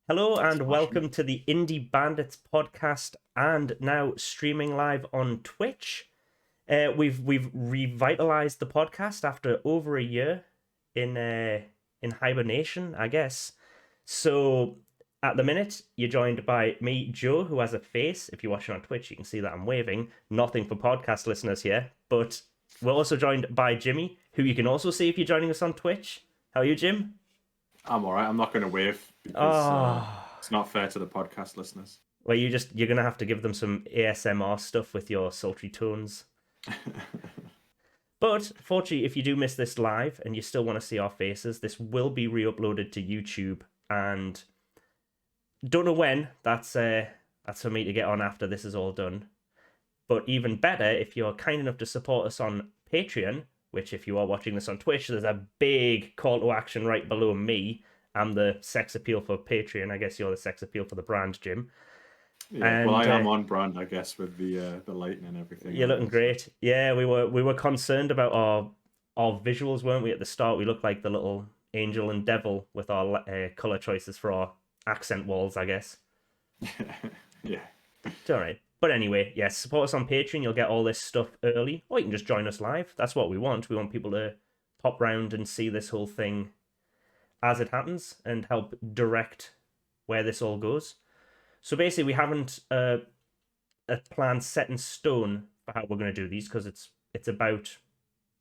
Hello and Smashing. welcome to the Indie Bandits podcast and now streaming live on Twitch. We've revitalized the podcast after over a year in hibernation, I guess. So at the minute, you're joined by me, Joe, who has a face. If you're watching on Twitch, you can see that I'm waving. Nothing for podcast listeners here, but we're also joined by Jimmy, who you can also see if you're joining us on Twitch. How are you, Jim? I'm all right. I'm not going to wave because Ah. it's not fair to the podcast listeners. Well, you're gonna have to give them some ASMR stuff with your sultry tones. But fortunately, if you do miss this live and you still want to see our faces, this will be re-uploaded to YouTube, and don't know when. That's for me to get on after this is all done. But even better, if you're kind enough to support us on Patreon, which if you are watching this on Twitch, there's a big call to action right below me. I'm the sex appeal for Patreon. I guess you're the sex appeal for the brand, Jim. Yeah, well, And I am on brand, I guess, with the lighting and everything You're looking earlier. So great. Yeah, we were concerned about our visuals, weren't we? At the start, we looked like the little angel and devil with our color choices for our accent walls, I guess. yeah, It's all right. But anyway, yes, support us on Patreon. You'll get all this stuff early, or you can just join us live. That's what we want. We want people to pop round and see this whole thing as it happens and help direct where this all goes. So basically, we haven't a plan set in stone for how we're going to do these because it's about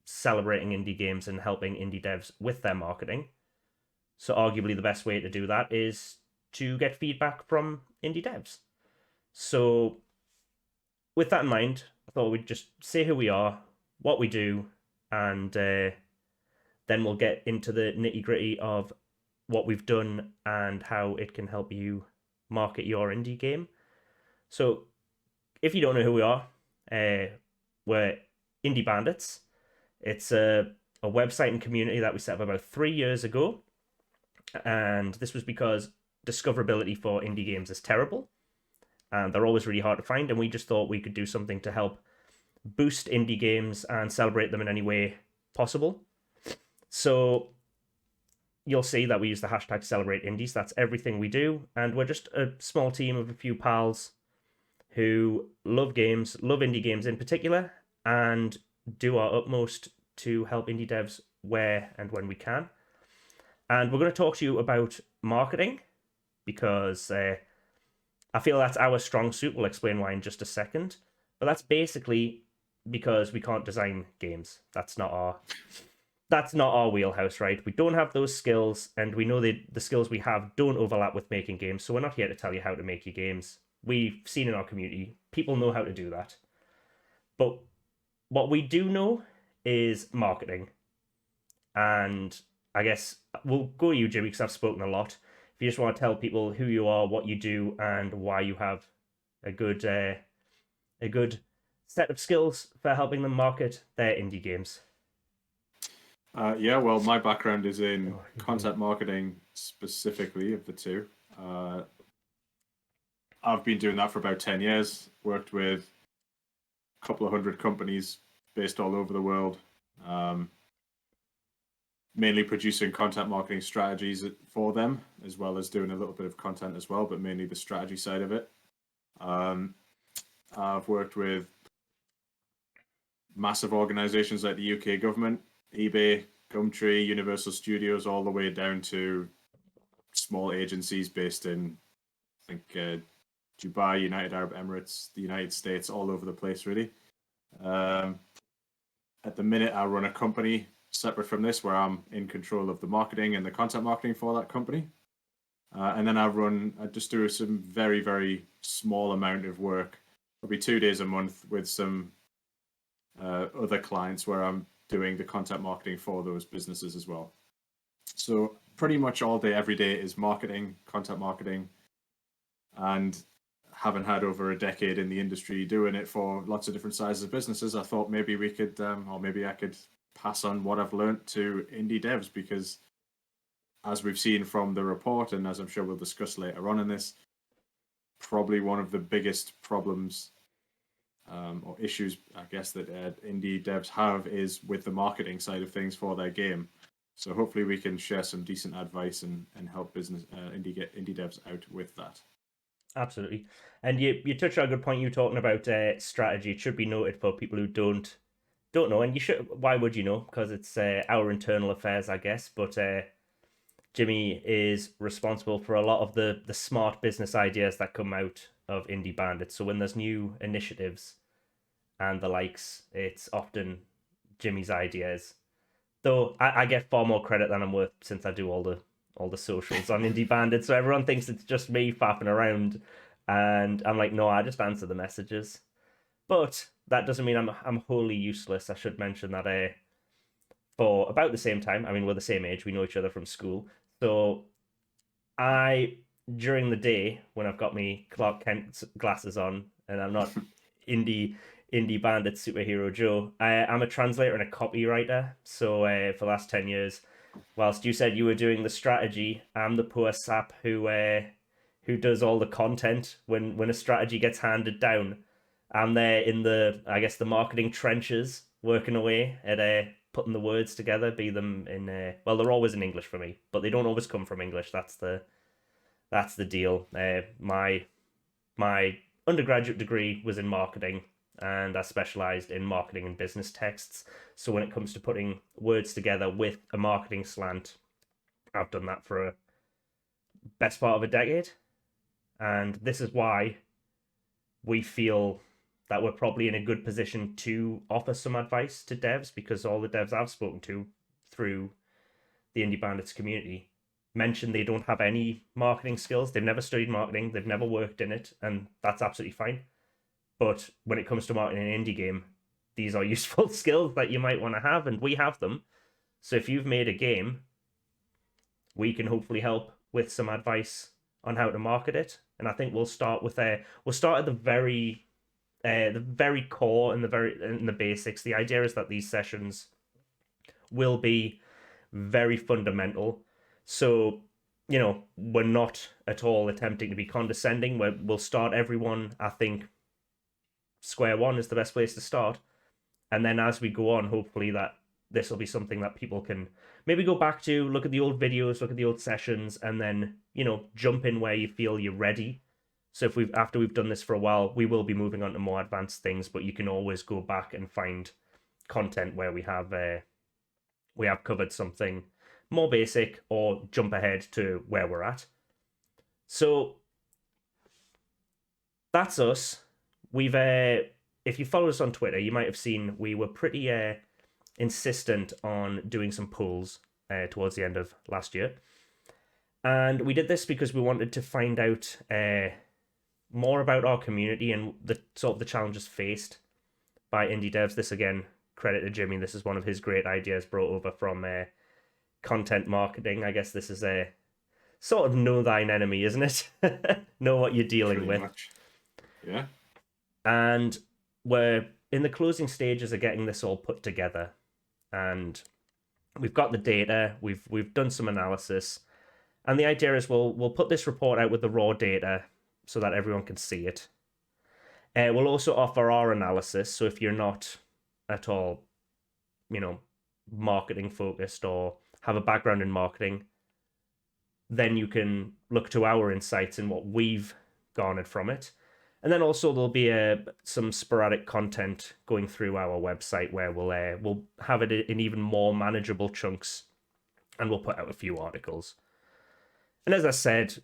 celebrating indie games and helping indie devs with their marketing. So arguably the best way to do that is to get feedback from indie devs. So with that in mind, I thought we'd just say who we are, what we do, and then we'll get into the nitty gritty of what we've done and how it can help you market your indie game. So if you don't know who we are, uh, we're Indie Bandits. It's a website and community that we set up about 3 years ago. And this was because discoverability for indie games is terrible and they're always really hard to find. And we just thought we could do something to help boost indie games and celebrate them in any way possible. So you'll see that we use the hashtag celebrate indies. That's everything we do. And we're just a small team of a few pals who love games, love indie games in particular, and do our utmost to help indie devs where and when we can. And we're going to talk to you about marketing because I feel that's our strong suit. We'll explain why in just a second. But that's basically because we can't design games. That's not our wheelhouse, right? We don't have those skills, and we know that the skills we have don't overlap with making games. So we're not here to tell you how to make your games. We've seen in our community, people know how to do that. But what we do know is marketing. And I guess we'll go to you, Jimmy, because I've spoken a lot. If you just want to tell people who you are, what you do, and why you have a good a good set of skills for helping them market their indie games. yeah. Well, my background is in Oh, content marketing specifically of the two. I've been doing that for about 10 years. Worked with a couple of hundred companies based all over the world. Um, Mainly producing content marketing strategies for them, as well as doing a little bit of content as well, but mainly the strategy side of it. Um, I've worked with massive organizations like the UK government, eBay, Gumtree, Universal Studios, all the way down to small agencies based in, I think, Dubai, United Arab Emirates, the United States, all over the place, really. Um, at the minute, I run a company separate from this where I'm in control of the marketing and the content marketing for that company. And then I just do some very, very small amount of work, probably 2 days a month with some other clients where I'm doing the content marketing for those businesses as well. So pretty much all day, every day is marketing, content marketing, and having had over a decade in the industry doing it for lots of different sizes of businesses, I thought maybe we could, or maybe I could pass on what I've learned to indie devs because as we've seen from the report, and as I'm sure we'll discuss later on in this, probably one of the biggest problems or issues, I guess, that indie devs have is with the marketing side of things for their game. So hopefully we can share some decent advice and help business indie devs out with that. Absolutely. And you touched on a good point. You talking about strategy. It should be noted for people who don't know, and you should. Why would you know? Because it's our internal affairs, I guess. But Jimmy is responsible for a lot of the smart business ideas that come out of Indie Bandits. So when there's new initiatives and the likes, it's often Jimmy's ideas. Though I get far more credit than I'm worth since I do all the socials on Indie Bandits. So everyone thinks it's just me faffing around, and I'm like, no, I just answer the messages. But that doesn't mean I'm wholly useless. I should mention that for about the same time, I mean, we're the same age, we know each other from school. So I, during the day, when I've got me Clark Kent glasses on and I'm not indie indie bandit superhero Joe, I'm a translator and a copywriter. So for the last 10 years, whilst you said you were doing the strategy, I'm the poor sap who does all the content when a strategy gets handed down. I'm there in the, I guess, the marketing trenches, working away at putting the words together. Be them in well, they're always in English for me, but they don't always come from English. That's the deal. My undergraduate degree was in marketing, and I specialized in marketing and business texts. So when it comes to putting words together with a marketing slant, I've done that for a best part of a decade, and this is why we feel that we're probably in a good position to offer some advice to devs, because all the devs I've spoken to through the Indie Bandits community mention they don't have any marketing skills. They've never studied marketing, they've never worked in it, and that's absolutely fine. But when it comes to marketing an indie game, these are useful skills that you might want to have, and we have them. So if you've made a game, we can hopefully help with some advice on how to market it. And I think we'll start at the very core and the basics. The idea is that these sessions will be very fundamental. So, we're not at all attempting to be condescending. We'll start everyone, I think, square one is the best place to start. And then as we go on, hopefully that this will be something that people can maybe go back to, look at the old videos, look at the old sessions, and then, jump in where you feel you're ready. So if after we've done this for a while, we will be moving on to more advanced things, but you can always go back and find content where we have covered something more basic or jump ahead to where we're at. So that's us. We've if you follow us on Twitter, you might have seen we were pretty insistent on doing some polls towards the end of last year. And we did this because we wanted to find out more about our community and the sort of the challenges faced by indie devs. This again, credit to Jimmy. This is one of his great ideas brought over from content marketing. I guess this is a sort of know thine enemy, isn't it? Know what you're dealing with. Much. Yeah. And we're in the closing stages of getting this all put together, and we've got the data. We've done some analysis, and the idea is we'll put this report out with the raw data so that everyone can see it. We'll also offer our analysis. So if you're not at all, marketing focused or have a background in marketing, then you can look to our insights and what we've garnered from it. And then also there'll be some sporadic content going through our website where we'll have it in even more manageable chunks, and we'll put out a few articles. And as I said,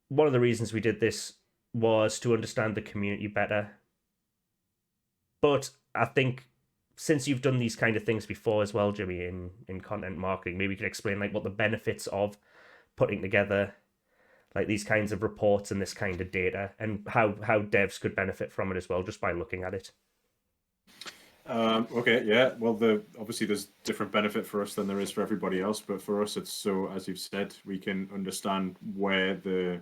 one of the reasons we did this was to understand the community better. But I think since you've done these kind of things before as well, Jimmy, in content marketing, maybe you could explain what the benefits of putting together these kinds of reports and this kind of data, and how devs could benefit from it as well, just by looking at it. Okay, yeah. Well, obviously there's different benefit for us than there is for everybody else, but for us, it's so, as you've said, we can understand where the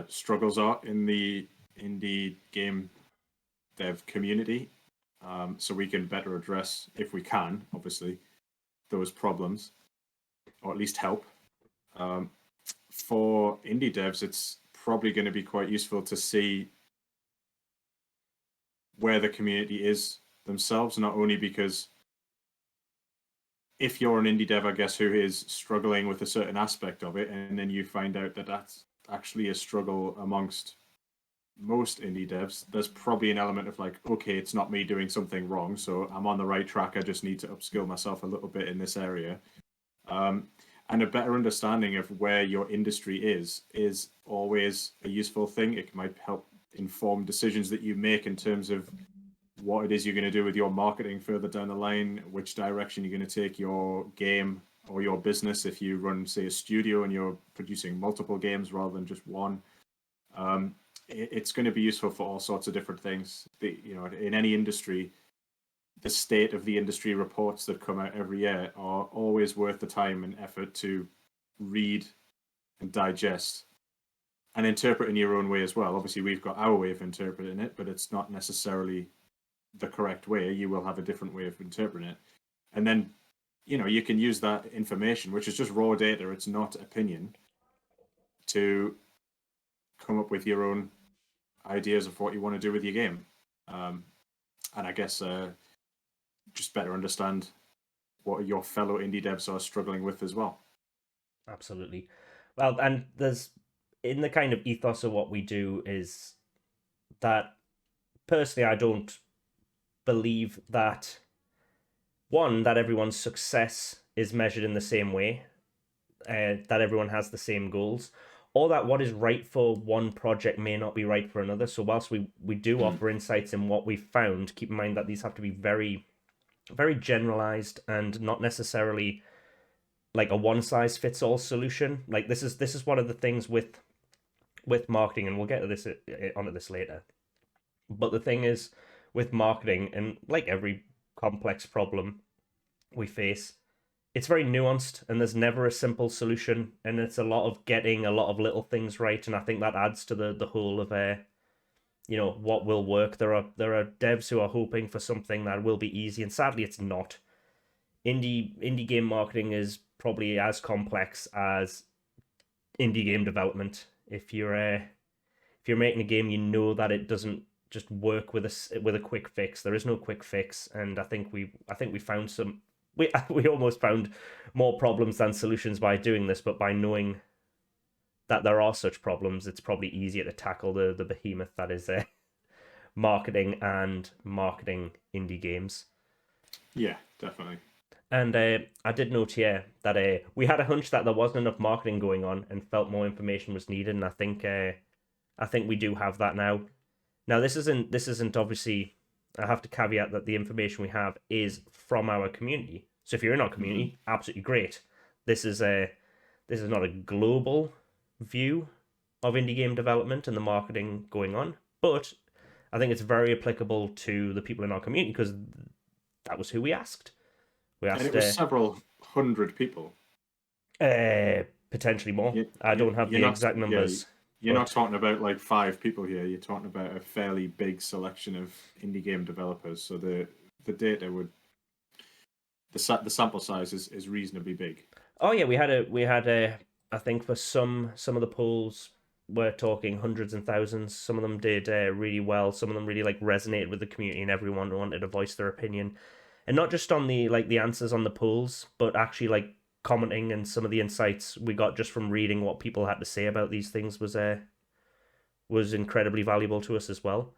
struggles are in the indie game dev community, so we can better address, if we can, obviously, those problems, or at least help. For indie devs, it's probably going to be quite useful to see where the community is themselves, not only because if you're an indie dev, I guess, who is struggling with a certain aspect of it, and then you find out that that's actually a struggle amongst most indie devs, there's probably an element of like, okay, it's not me doing something wrong, so I'm on the right track. I just need to upskill myself a little bit in this area. And a better understanding of where your industry is always a useful thing. It might help inform decisions that you make in terms of what it is you're going to do with your marketing further down the line, which direction you're going to take your game or your business if you run, say, a studio and you're producing multiple games rather than just one. It's going to be useful for all sorts of different things. In any industry, the state of the industry reports that come out every year are always worth the time and effort to read and digest and interpret in your own way as well. Obviously, we've got our way of interpreting it, but it's not necessarily the correct way. You will have a different way of interpreting it. And then, you can use that information, which is just raw data, it's not opinion, to come up with your own ideas of what you want to do with your game. And I guess just better understand what your fellow indie devs are struggling with as well. Absolutely. Well, and there's, in the kind of ethos of what we do, is that personally I don't believe that, one, that everyone's success is measured in the same way, that everyone has the same goals, or that what is right for one project may not be right for another. So whilst we do offer insights in what we've found, keep in mind that these have to be very, very generalized and not necessarily like a one size fits all solution. Like this is one of the things with marketing, and we'll get to this onto this later. But the thing is with marketing, and like every complex problem we face, it's very nuanced and there's never a simple solution, and it's a lot of getting a lot of little things right, and I think that adds to the whole of what will work. There are devs who are hoping for something that will be easy, and sadly it's not. Indie game marketing is probably as complex as indie game development. If you're making a game, you know that it doesn't just work with a quick fix. There is no quick fix, and I think we found some. We almost found more problems than solutions by doing this, but by knowing that there are such problems, it's probably easier to tackle the behemoth that is marketing indie games. Yeah, definitely. And I did note here that we had a hunch that there wasn't enough marketing going on and felt more information was needed, and I think we do have that now. Now this isn't obviously. I have to caveat that the information we have is from our community. So if you're in our community, absolutely great. This is not a global view of indie game development and the marketing going on, but I think it's very applicable to the people in our community because that was who we asked. And it was several hundred people. Potentially more. I don't have the exact numbers. You're not talking about like 5 people here. You're talking about a fairly big selection of indie game developers. So the data would the sample size is reasonably big. Oh yeah, we had a I think for some of the polls we're talking hundreds and thousands. Some of them did really well. Some of them really like resonated with the community, and everyone wanted to voice their opinion, and not just on the answers on the polls, but actually like commenting, and some of the insights we got just from reading what people had to say about these things was incredibly valuable to us as well.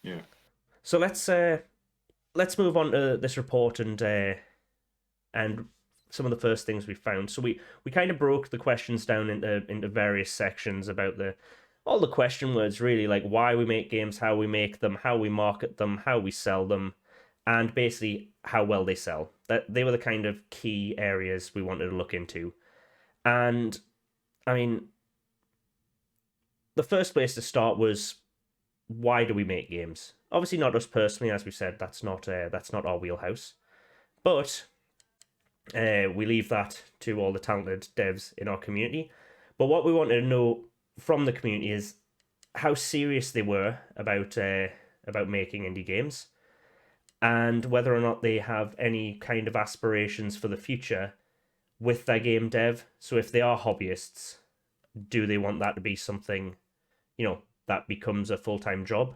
Yeah. So let's move on to this report and some of the first things we found. So we kind of broke the questions down into various sections about all the question words, really, like why we make games, how we make them, how we market them, how we sell them, and basically how well they sell. That they were the kind of key areas we wanted to look into. And I mean, the first place to start was, why do we make games? Obviously not us personally, as we said, that's not our wheelhouse. But we leave that to all the talented devs in our community. But what we wanted to know from the community is how serious they were about making indie games, and whether or not they have any kind of aspirations for the future with their game dev. So if they are hobbyists, do they want that to be something, that becomes a full-time job?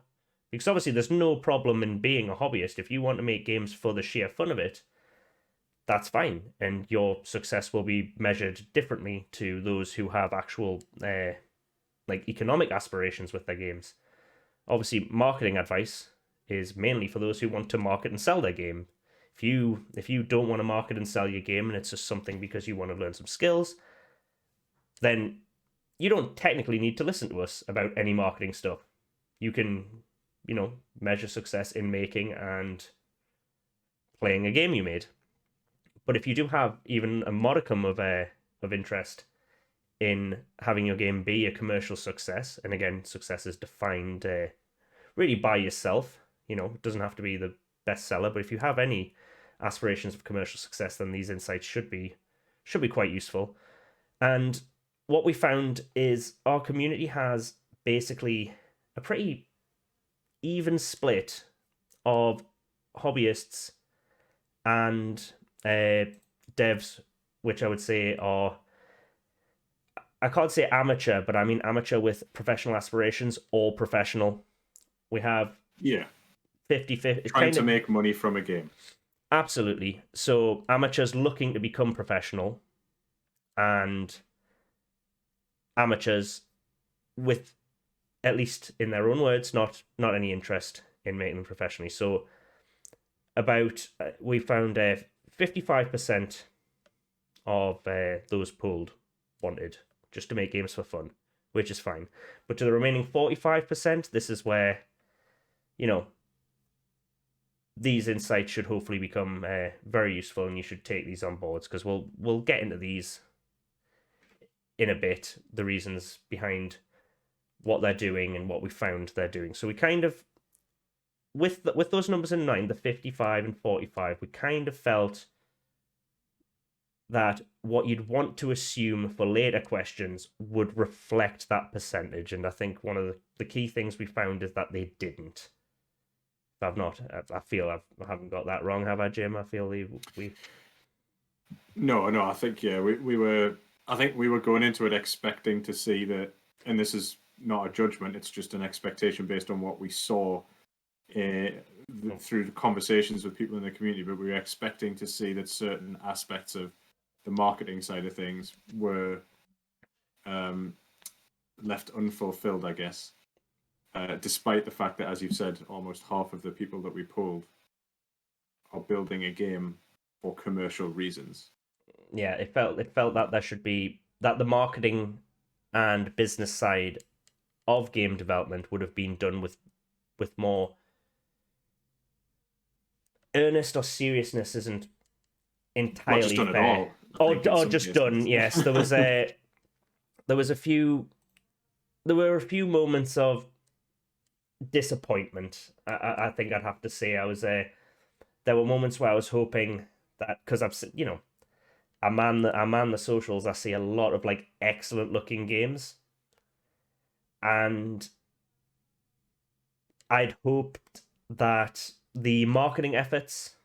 Because obviously there's no problem in being a hobbyist. If you want to make games for the sheer fun of it, that's fine, and your success will be measured differently to those who have actual like economic aspirations with their games. Obviously, marketing advice is mainly for those who want to market and sell their game. If you don't want to market and sell your game and it's just something because you want to learn some skills, then you don't technically need to listen to us about any marketing stuff. You can, measure success in making and playing a game you made. But if you do have even a modicum of interest in having your game be a commercial success, and again, success is defined really by yourself. It doesn't have to be the bestseller, but if you have any aspirations of commercial success, then these insights should be quite useful. And what we found is our community has basically a pretty even split of hobbyists and devs, which I would say are, I can't say amateur, but I mean amateur with professional aspirations or professional. We have 50-50. Trying to make money from a game. Absolutely. So amateurs looking to become professional, and amateurs with, at least in their own words, not any interest in making them professionally. So we found 55% of those polled wanted just to make games for fun, which is fine. But to the remaining 45%, this is where, these insights should hopefully become very useful, and you should take these on board, because we'll get into these in a bit, the reasons behind what they're doing and what we found they're doing. So we kind of, with those numbers in mind, the 55 and 45, we kind of felt that what you'd want to assume for later questions would reflect that percentage. And I think one of the key things we found is that they didn't. I feel I haven't got that wrong, have I, Jim? I feel we. No, I think we were going into it expecting to see that, and this is not a judgment; it's just an expectation based on what we saw through the conversations with people in the community. But we were expecting to see that certain aspects of the marketing side of things were left unfulfilled, I guess. Despite the fact that, as you've said, almost half of the people that we polled are building a game for commercial reasons. Yeah, it felt that there should be, that the marketing and business side of game development would have been done with more earnest, or seriousness isn't entirely just done fair. At all. Or just done. Yes, there were a few moments of disappointment. I think I'd have to say there were moments where I was hoping that, because I man the socials, I see a lot of like excellent looking games, and I'd hoped that the marketing efforts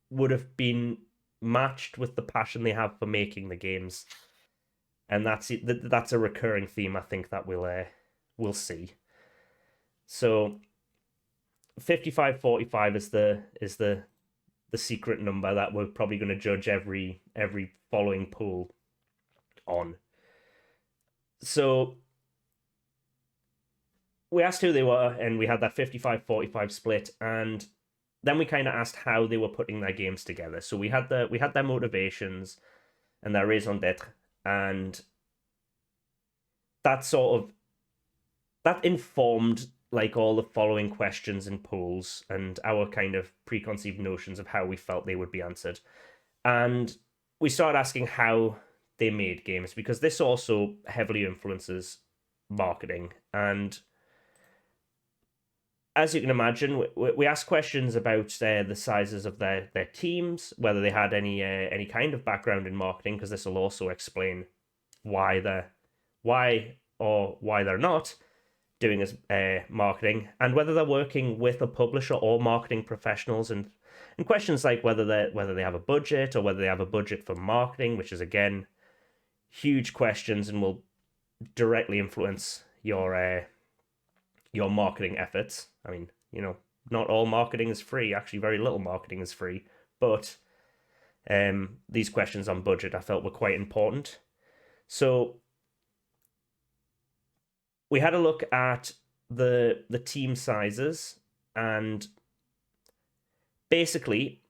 would have been matched with the passion they have for making the games, and that's a recurring theme I think that we'll see. So 55-45 is the secret number that we're probably going to judge every following poll on. So we asked who they were, and we had that 55-45 split, and then we kind of asked how they were putting their games together. So we had their motivations and their raison d'etre, and that informed like all the following questions and polls and our kind of preconceived notions of how we felt they would be answered. And we started asking how they made games, because this also heavily influences marketing. And as you can imagine, we asked questions about the sizes of their teams, whether they had any kind of background in marketing, because this will also explain why they're not doing as marketing, and whether they're working with a publisher or marketing professionals, and questions like whether they have a budget, or whether they have a budget for marketing, which is again huge questions and will directly influence your your marketing efforts. I mean, not all marketing is free. Actually, very little marketing is free. But these questions on budget I felt were quite important. So we had a look at the team sizes, and basically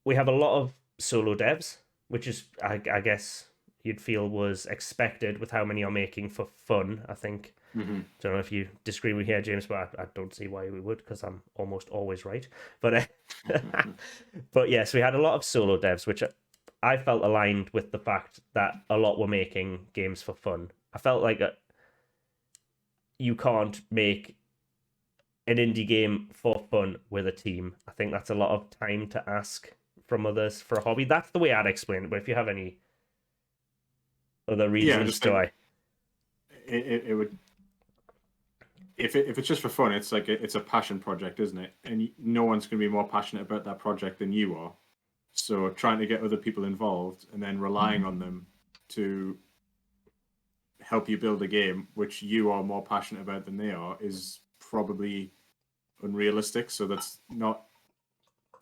we have a lot of solo devs, which is I guess you'd feel was expected with how many are making for fun. I think. Don't know if you disagree with here, James, but I don't see why we would, because I'm almost always right. But but yes, we had a lot of solo devs, which I felt aligned with the fact that a lot were making games for fun. I felt like you can't make an indie game for fun with a team. I think that's a lot of time to ask from others for a hobby. That's the way I'd explain it. But if you have any other reasons it would. If it's just for fun, it's like it's a passion project, isn't it? And no one's going to be more passionate about that project than you are. So trying to get other people involved and then relying on them to help you build a game which you are more passionate about than they are is probably unrealistic. So that's not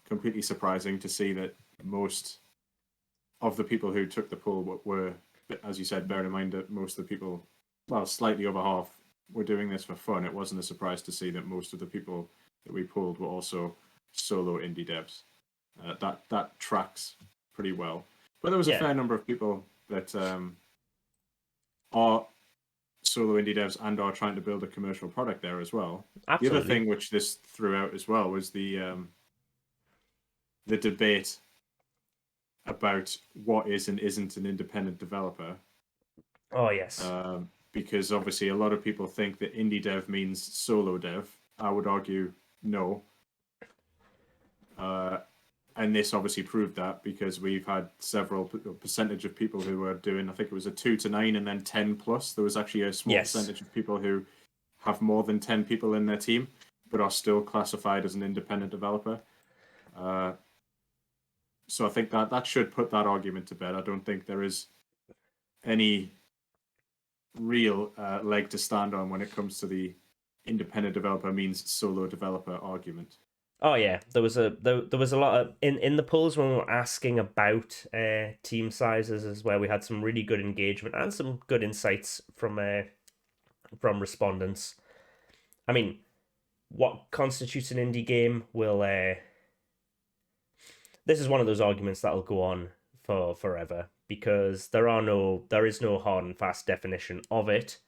completely surprising to see that most of the people who took the poll were, as you said, bearing in mind that most of the people, well, slightly over half, were doing this for fun. It wasn't a surprise to see that most of the people that we polled were also solo indie devs. That tracks pretty well. But there was a fair number of people that are solo indie devs and are trying to build a commercial product there as well. Absolutely. The other thing which this threw out as well was the debate about what is and isn't an independent developer. Oh, yes. Because obviously a lot of people think that indie dev means solo dev. I would argue no. And this obviously proved that, because we've had several percentage of people who were doing, I think it was a 2 to 9 and then 10 plus. There was actually a small percentage of people who have more than 10 people in their team, but are still classified as an independent developer. So I think that should put that argument to bed. I don't think there is any real leg to stand on when it comes to the independent developer means solo developer argument. Oh yeah, there was a lot of in the polls when we were asking about team sizes, is where we had some really good engagement and some good insights from respondents. I mean, what constitutes an indie game will this is one of those arguments that'll go on for forever, because there is no hard and fast definition of it,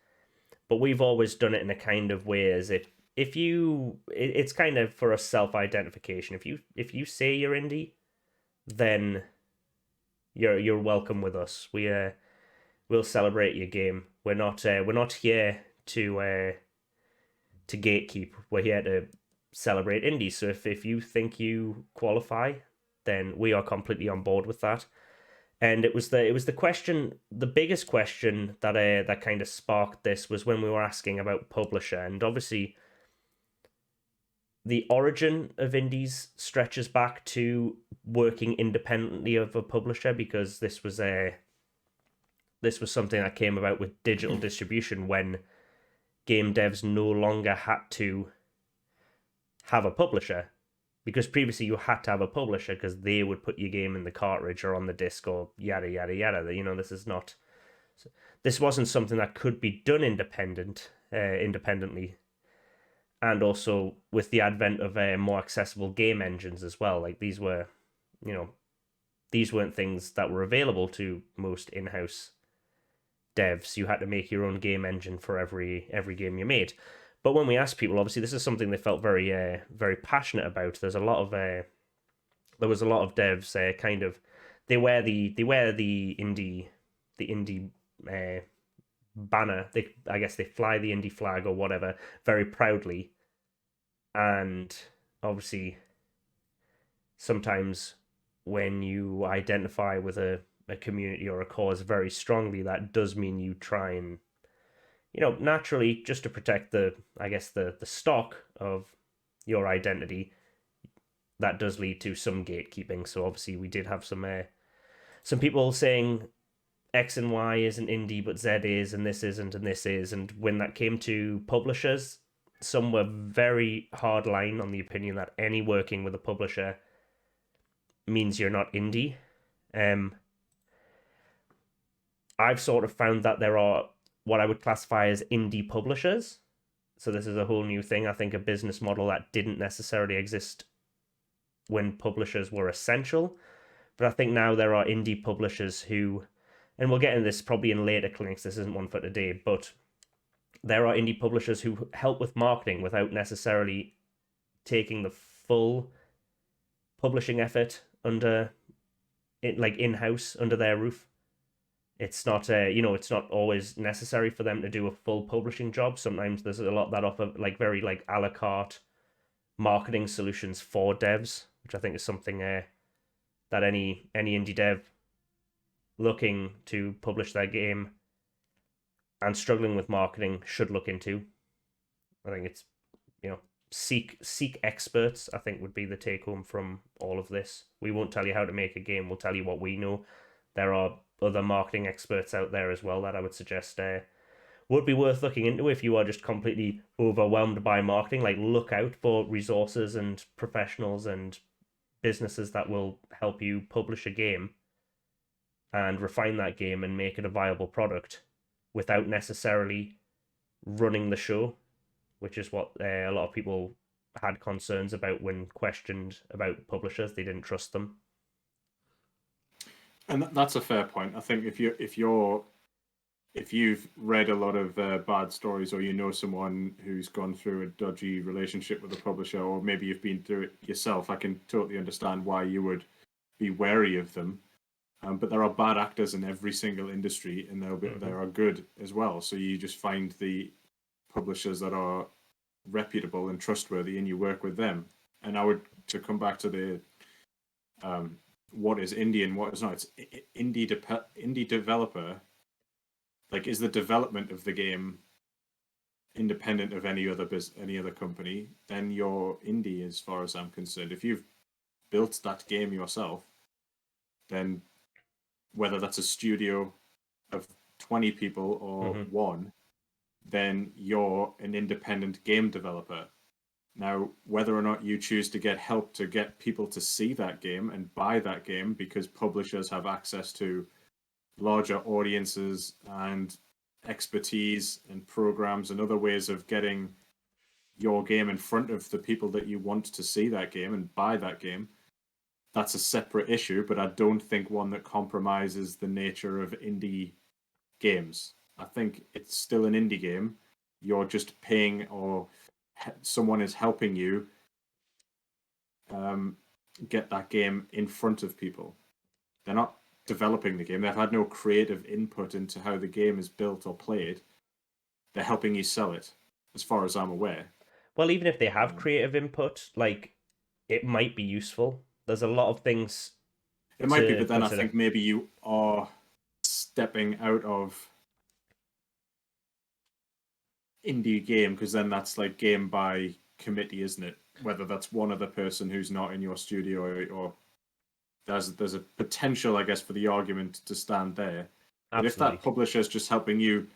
but we've always done it in a kind of way as if you, it's kind of for a self-identification. If you say you're indie, then you're welcome with us. We'll celebrate your game. We're not here to gatekeep. We're here to celebrate indies. So if you think you qualify, then we are completely on board with that. And it was the question, the biggest question that kind of sparked this was when we were asking about publisher. And obviously the origin of indies stretches back to working independently of a publisher, because this was something that came about with digital distribution, when game devs no longer had to have a publisher, because previously you had to have a publisher because they would put your game in the cartridge or on the disc or yada yada yada. This wasn't something that could be done independently. And also with the advent of more accessible game engines as well. Like these weren't things that were available to most in-house devs. You had to make your own game engine for every game you made. But when we asked people, obviously this is something they felt very very passionate about. There was a lot of devs kind of they wear the indie banner. I guess they fly the indie flag or whatever very proudly, and obviously sometimes when you identify with a community or a cause very strongly, that does mean you try and naturally, just to protect the stock of your identity, that does lead to some gatekeeping. So obviously we did have some people saying X and Y isn't indie, but Z is, and this isn't, and this is. And when that came to publishers, some were very hard line on the opinion that any working with a publisher means you're not indie. Um, I've sort of found that there are what I would classify as indie publishers. So this is a whole new thing. I think a business model that didn't necessarily exist when publishers were essential. But I think now there are indie publishers who, and we'll get into this probably in later clinics, this isn't one for today, but there are indie publishers who help with marketing without necessarily taking the full publishing effort under it, like in-house under their roof. It's not it's not always necessary for them to do a full publishing job. Sometimes there's a lot that offer like very like a la carte marketing solutions for devs, which I think is something that any indie dev looking to publish their game and struggling with marketing should look into. I think it's seek experts, I think would be the take home from all of this. We won't tell you how to make a game, we'll tell you what we know. There are other marketing experts out there as well that I would suggest would be worth looking into if you are just completely overwhelmed by marketing. Like, look out for resources and professionals and businesses that will help you publish a game and refine that game and make it a viable product without necessarily running the show, which is what a lot of people had concerns about when questioned about publishers. They didn't trust them. And that's a fair point. I think if you've read a lot of bad stories, or you know someone who's gone through a dodgy relationship with a publisher, or maybe you've been through it yourself, I can totally understand why you would be wary of them. But there are bad actors in every single industry, and there are good as well. So you just find the publishers that are reputable and trustworthy, and you work with them. And to come back to the what is indie and what is not. It's indie developer. Like, is the development of the game independent of any other company? Then you're indie, as far as I'm concerned. If you've built that game yourself, then whether that's a studio of 20 people or one, then you're an independent game developer. Now, whether or not you choose to get help to get people to see that game and buy that game because publishers have access to larger audiences and expertise and programs and other ways of getting your game in front of the people that you want to see that game and buy that game, that's a separate issue, but I don't think one that compromises the nature of indie games. I think it's still an indie game. You're just paying, or someone is helping you get that game in front of people. They're not developing the game. They've had no creative input into how the game is built or played. They're helping you sell it, as far as I'm aware. Well, even if they have creative input, like, it might be useful. There's a lot of things. It might be, but then consider. I think maybe you are stepping out of indie game, because then that's like game by committee, isn't it? Whether that's one other person who's not in your studio, or there's a potential, I guess, for the argument to stand there. Absolutely. But if that publisher is just helping you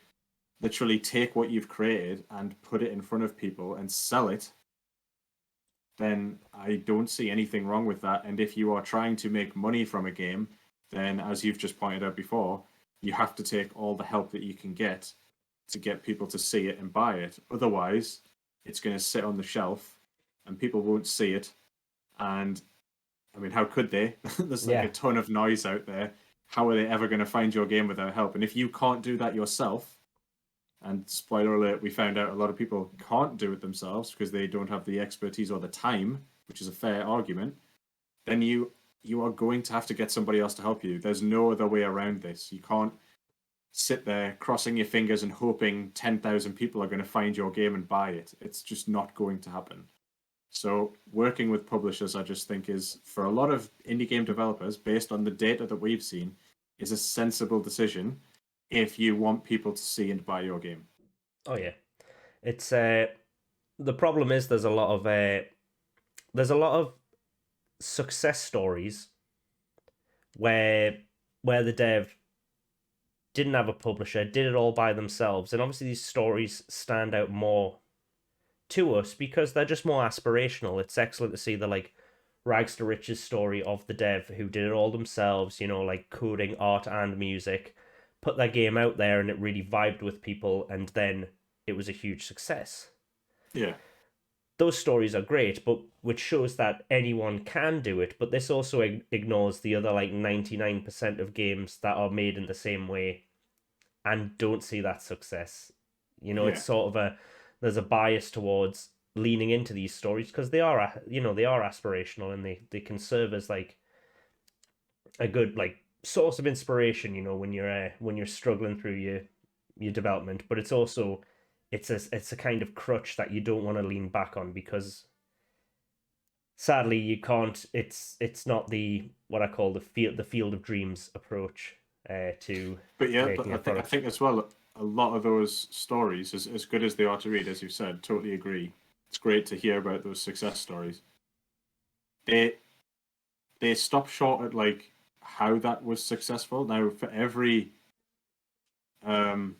literally take what you've created and put it in front of people and sell it, then I don't see anything wrong with that. And if you are trying to make money from a game, then, as you've just pointed out before, you have to take all the help that you can get to get people to see it and buy it. Otherwise, it's going to sit on the shelf and people won't see it. And I mean, how could they? There's like a ton of noise out there. How are they ever going to find your game without help? And if you can't do that yourself, and spoiler alert, we found out a lot of people can't do it themselves because they don't have the expertise or the time, which is a fair argument, then you are going to have to get somebody else to help you. There's no other way around this. You can't sit there crossing your fingers and hoping 10,000 people are going to find your game and buy it. It's just not going to happen. So working with publishers, I just think, is, for a lot of indie game developers, based on the data that we've seen, is a sensible decision if you want people to see and buy your game. Oh yeah, it's the problem is there's a lot of success stories where the dev didn't have a publisher, did it all by themselves, and obviously these stories stand out more to us because they're just more aspirational. It's excellent to see the like rags to riches story of the dev who did it all themselves, you know, like coding, art, and music, put their game out there and it really vibed with people, and then it was a huge success. Yeah. Those stories are great, but which shows that anyone can do it. But this also ignores the other like 99% of games that are made in the same way and don't see that success. You know, Yeah. it's sort of there's a bias towards leaning into these stories because they are, you know, they are aspirational and they can serve as like a good like source of inspiration, you know, when you're struggling through your development. But it's also it's a kind of crutch that you don't want to lean back on because sadly you can't. It's not the what I call the field of dreams approach to But yeah, but making a I product. think as well, a lot of those stories, as good as they are to read, as you said, totally agree. It's great to hear about those success stories. They they stop short at like how that was successful. Now, for every um,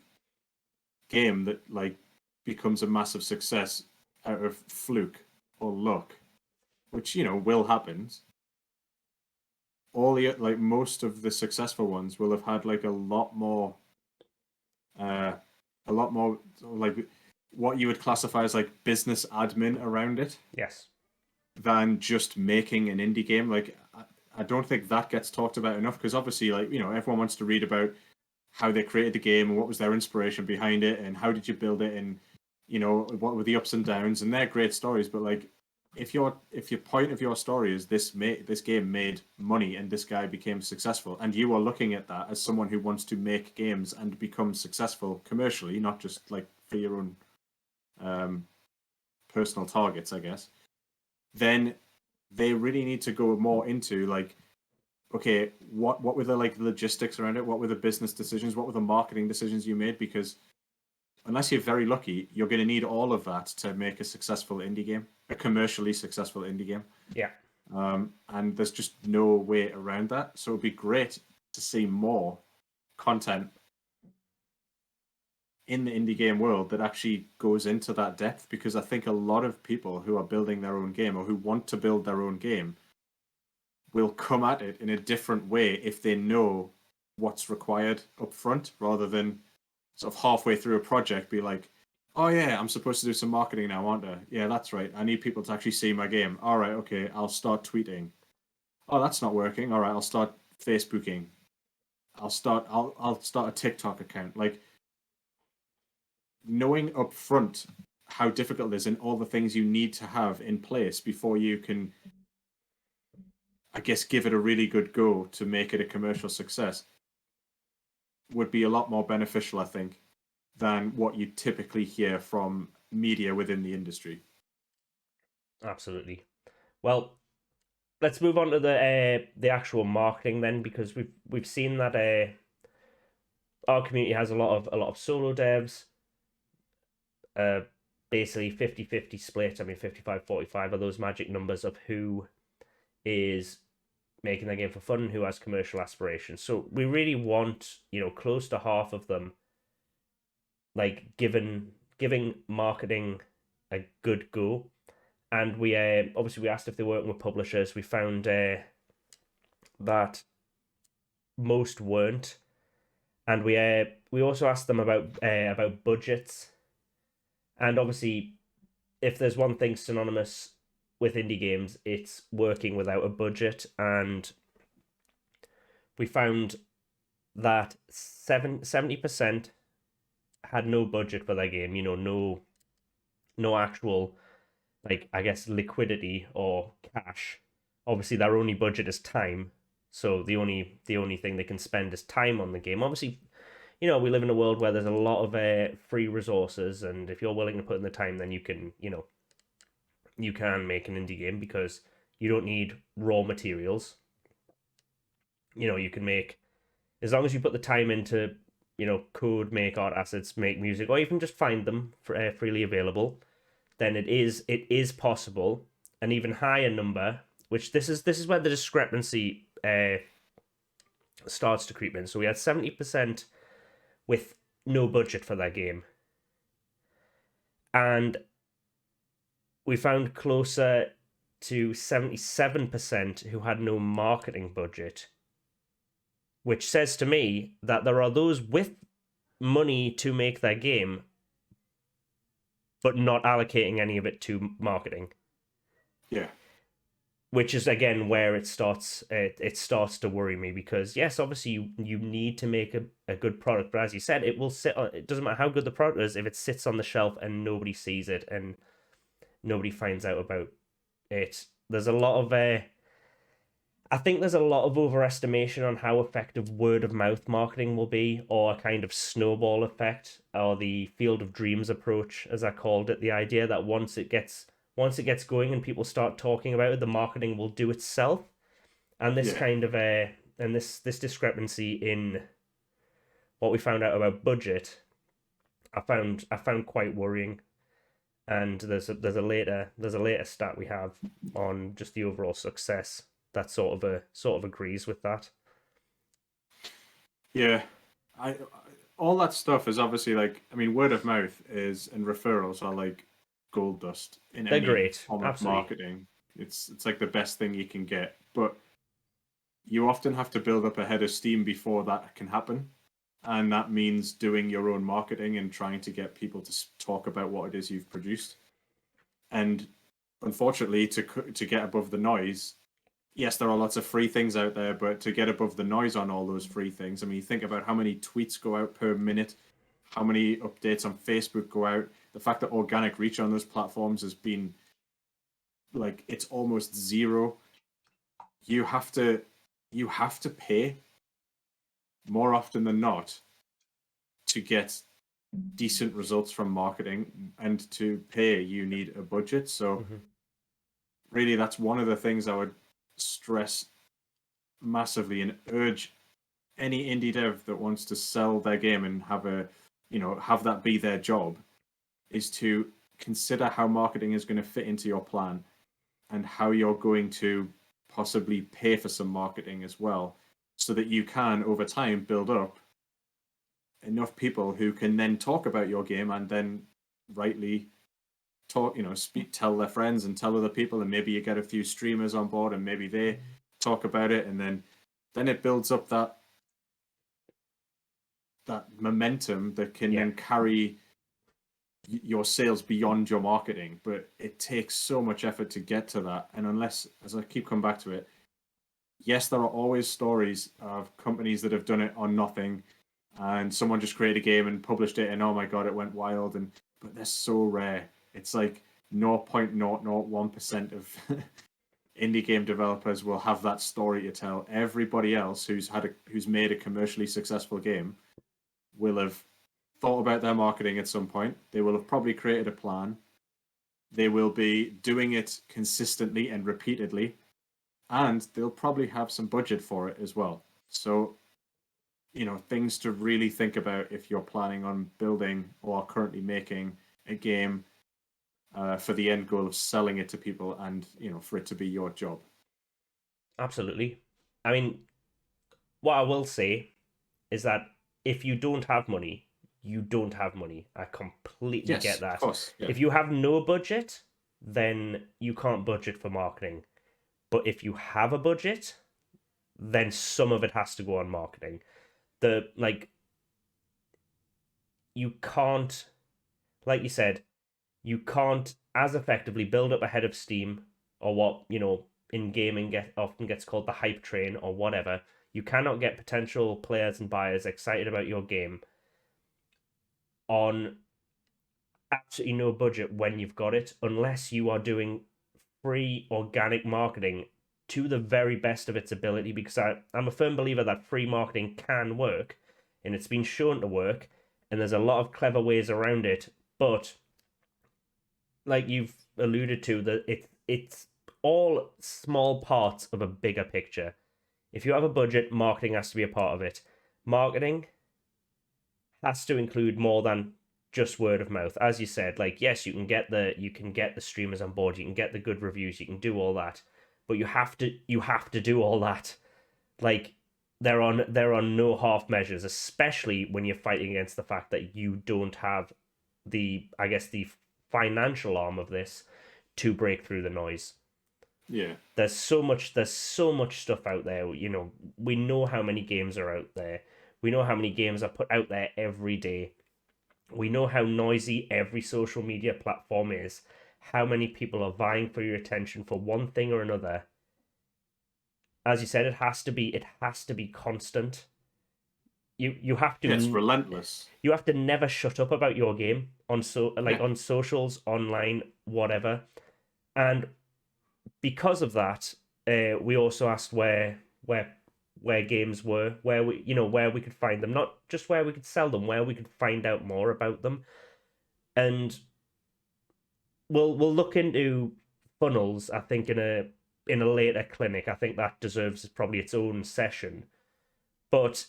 game that like becomes a massive success out of fluke or luck, which you know will happen, all the like most of the successful ones will have had like uh, a lot more like what you would classify as like business admin around it Yes. than just making an indie game. Like I don't think that gets talked about enough because obviously, like you know, everyone wants to read about how they created the game and what was their inspiration behind it and how did you build it and you know what were the ups and downs, and they're great stories. But like if your point of your story is this game made money and this guy became successful, and you are looking at that as someone who wants to make games and become successful commercially, not just like for your own um, personal targets, I guess, then they really need to go more into like, okay, what were the like logistics around it? What were the business decisions? What were the marketing decisions you made? Because unless you're very lucky, you're going to need all of that to make a successful indie game, a commercially successful indie game. Yeah. And there's just no way around that. So it'd be great to see more content in the indie game world that actually goes into that depth, because I think a lot of people who are building their own game or who want to build their own game will come at it in a different way if they know what's required up front, rather than sort of halfway through a project be like, oh yeah, I'm supposed to do some marketing now, aren't I? Yeah, that's right. I need people to actually see my game. All right, okay, I'll start tweeting. Oh, that's not working. All right, I'll start Facebooking. I'll start a TikTok account. Like knowing up front how difficult it is and all the things you need to have in place before you can, I guess, give it a really good go to make it a commercial success would be a lot more beneficial, I think, than what you typically hear from media within the industry. Absolutely. Well, let's move on to the actual marketing then, because we've seen that our community has a lot of solo devs, uh, basically 50-50 split. I mean, 55-45 are those magic numbers of who is making their game for fun and who has commercial aspirations. So we really want, you know, close to half of them, like giving marketing a good go. And we obviously we asked if they're working with publishers. We found that most weren't, and we also asked them about budgets. And obviously, if there's one thing synonymous with indie games, it's working without a budget. And we found that 70% had no budget for their game. You know, no actual, like, I guess, liquidity or cash. Obviously, their only budget is time, so the only thing they can spend is time on the game. Obviously, you know, we live in a world where there's a lot of free resources, and if you're willing to put in the time, then you can, you know, you can make an indie game because you don't need raw materials. You know, you can make, as long as you put the time into, you know, code, make art assets, make music, or even just find them for freely available, then it is possible. An even higher number, which this is where the discrepancy starts to creep in. So we had 70% with no budget for their game, and we found closer to 77% who had no marketing budget, which says to me that there are those with money to make their game, but not allocating any of it to marketing. Yeah. Which is again where it starts to worry me, because yes, obviously you need to make a good product, but as you said, it will sit on, it doesn't matter how good the product is if it sits on the shelf and nobody sees it and nobody finds out about it. There's a lot of I think there's a lot of overestimation on how effective word of mouth marketing will be, or a kind of snowball effect, or the field of dreams approach, as I called it. The idea that once it gets going and people start talking about it, the marketing will do itself. And this Yeah. kind of and this discrepancy in what we found out about budget, I found quite worrying. And there's a later stat we have on just the overall success that sort of agrees with that. Yeah. I all that stuff is obviously like, I mean, word of mouth is, and referrals are like gold dust in They're any great, form of absolutely. marketing. It's like the best thing you can get, but you often have to build up a head of steam before that can happen, and that means doing your own marketing and trying to get people to talk about what it is you've produced. And unfortunately, to get above the noise, yes, there are lots of free things out there, but to get above the noise on all those free things, I mean, think about how many tweets go out per minute, how many updates on Facebook go out. The fact that organic reach on those platforms has been like, it's almost zero. You have to pay more often than not to get decent results from marketing, and to pay you need a budget. So really, that's one of the things I would stress massively and urge any indie dev that wants to sell their game and have have that be their job, is to consider how marketing is going to fit into your plan, and how you're going to possibly pay for some marketing as well, so that you can over time build up enough people who can then talk about your game, and then rightly tell their friends and tell other people, and maybe you get a few streamers on board and maybe they talk about it, and then it builds up that momentum that can then carry your sales beyond your marketing. But it takes so much effort to get to that, and unless, as I keep coming back to it, yes, there are always stories of companies that have done it on nothing, and someone just created a game and published it, and oh my god, it went wild. But they're so rare. It's like 0.001% of indie game developers will have that story to tell. Everybody else who's made a commercially successful game will have thought about their marketing at some point. They will have probably created a plan. They will be doing it consistently and repeatedly, and they'll probably have some budget for it as well. So, things to really think about if you're planning on building or currently making a game for the end goal of selling it to people, and for it to be your job. Absolutely. I mean, what I will say is that if you don't have money, you don't have money. I completely get that. Of course. Yeah. If you have no budget, then you can't budget for marketing. But if you have a budget, then some of it has to go on marketing. You can't, like you said, you can't as effectively build up a head of steam, or what, in gaming often gets called the hype train or whatever. You cannot get potential players and buyers excited about your game on absolutely no budget when you've got it, unless you are doing free organic marketing to the very best of its ability, because I'm a firm believer that free marketing can work, and it's been shown to work, and there's a lot of clever ways around it. But like you've alluded to, that it's all small parts of a bigger picture. If you have a budget, marketing has to be a part of it. Marketing has to include more than just word of mouth. As you said, like, yes, you can get the streamers on board, you can get the good reviews, you can do all that, but you have to do all that. Like, there are no half measures, especially when you're fighting against the fact that you don't have the financial arm of this to break through the noise. Yeah. There's so much stuff out there. We know how many games are out there. We know how many games are put out there every day. We know how noisy every social media platform is. How many people are vying for your attention for one thing or another. As you said, it has to be constant. You have to, yeah, it's relentless. You have to never shut up about your game on on socials, online, whatever. And because of that, we also asked where games were, where we could find them, not just where we could sell them, where we could find out more about them. And we'll look into funnels, I think, in a later clinic. I think that deserves probably its own session. But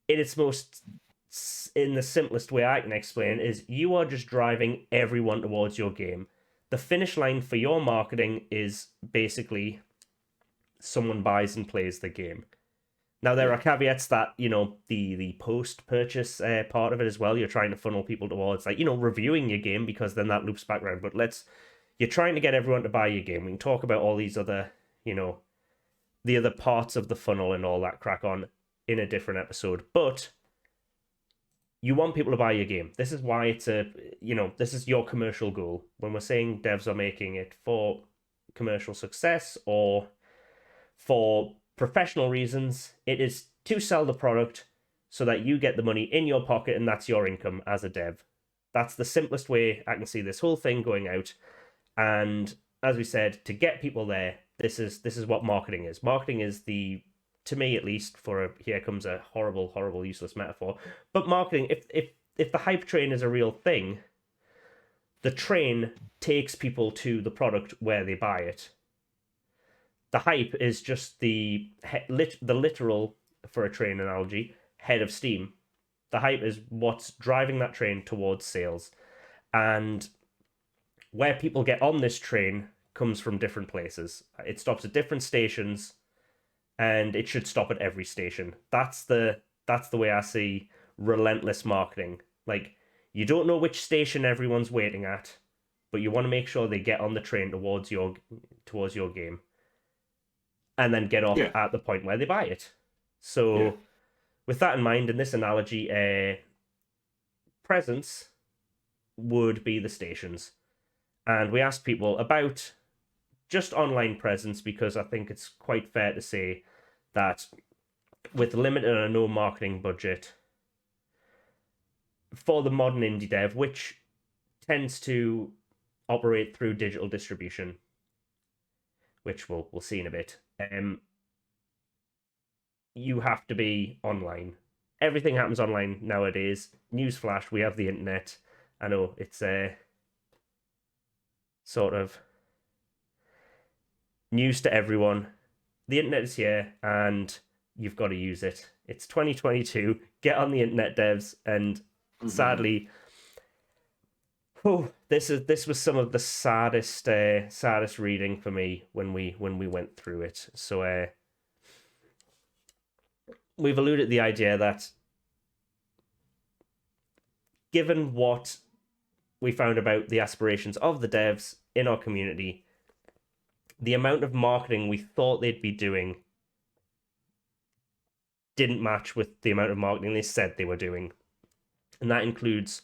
in the simplest way I can explain is you are just driving everyone towards your game. The finish line for your marketing is basically someone buys and plays the game. Now, there are caveats that, the post-purchase part of it as well, you're trying to funnel people towards, reviewing your game, because then that loops back around. But you're trying to get everyone to buy your game. We can talk about all these other, the other parts of the funnel and all that crack on in a different episode. But you want people to buy your game. This is why this is your commercial goal. When we're saying devs are making it for commercial success or for professional reasons, it is to sell the product so that you get the money in your pocket and that's your income as a dev. That's the simplest way I can see this whole thing going out. And as we said, to get people there, this is what marketing is. Marketing is to me at least, here comes a horrible, useless metaphor. But marketing, if the hype train is a real thing, the train takes people to the product where they buy it. The hype is just the literal, for a train analogy, head of steam. The hype is what's driving that train towards sales. And where people get on this train comes from different places. It stops at different stations, and it should stop at every station. That's the way I see relentless marketing. Like, you don't know which station everyone's waiting at, but you want to make sure they get on the train towards your game, and then get off at the point where they buy it. So, with that in mind, in this analogy, presence would be the stations. And we asked people about just online presence, because I think it's quite fair to say that with limited or no marketing budget for the modern indie dev, which tends to operate through digital distribution, which we'll see in a bit, you have to be online. Everything happens online nowadays. Newsflash, we have the internet. I know it's sort of news to everyone. The internet is here and you've got to use it. It's 2022. Get on the internet, devs. And sadly, this was some of the saddest reading for me when we went through it. So we've alluded to the idea that given what we found about the aspirations of the devs in our community, the amount of marketing we thought they'd be doing didn't match with the amount of marketing they said they were doing. And that includes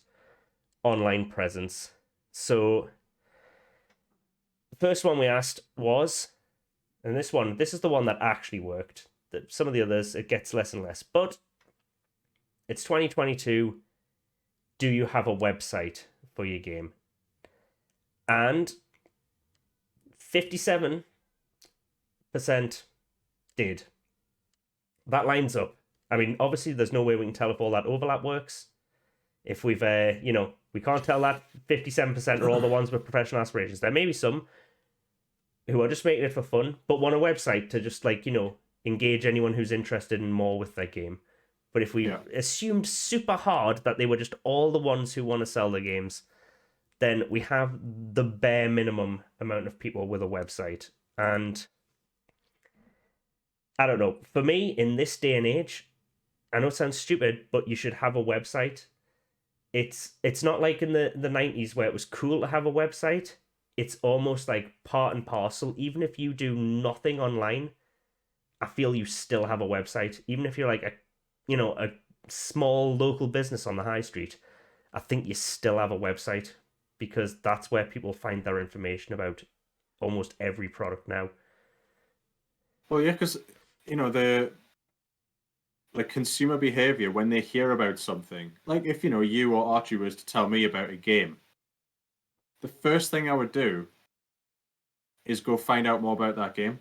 online presence. So the first one we asked was, and this is the one that actually worked. Some of the others, it gets less and less. But it's 2022. Do you have a website for your game? And 57% did. That lines up. I mean, obviously, there's no way we can tell if all that overlap works. If we've, we can't tell that 57% are all the ones with professional aspirations. There may be some who are just making it for fun, but want a website to just, engage anyone who's interested in more with their game. But if we assumed super hard that they were just all the ones who want to sell their games, then we have the bare minimum amount of people with a website. And I don't know, for me, in this day and age, I know it sounds stupid, but you should have a website. It's not like in the 90s where it was cool to have a website. it's almost like part and parcel. Even if you do nothing online, I feel you still have a website. Even if you're like a small local business on the high street, I think you still have a website because that's where people find their information about almost every product now. Well, yeah, because the like consumer behavior when they hear about something, like if you or Archie was to tell me about a game, the first thing I would do is go find out more about that game,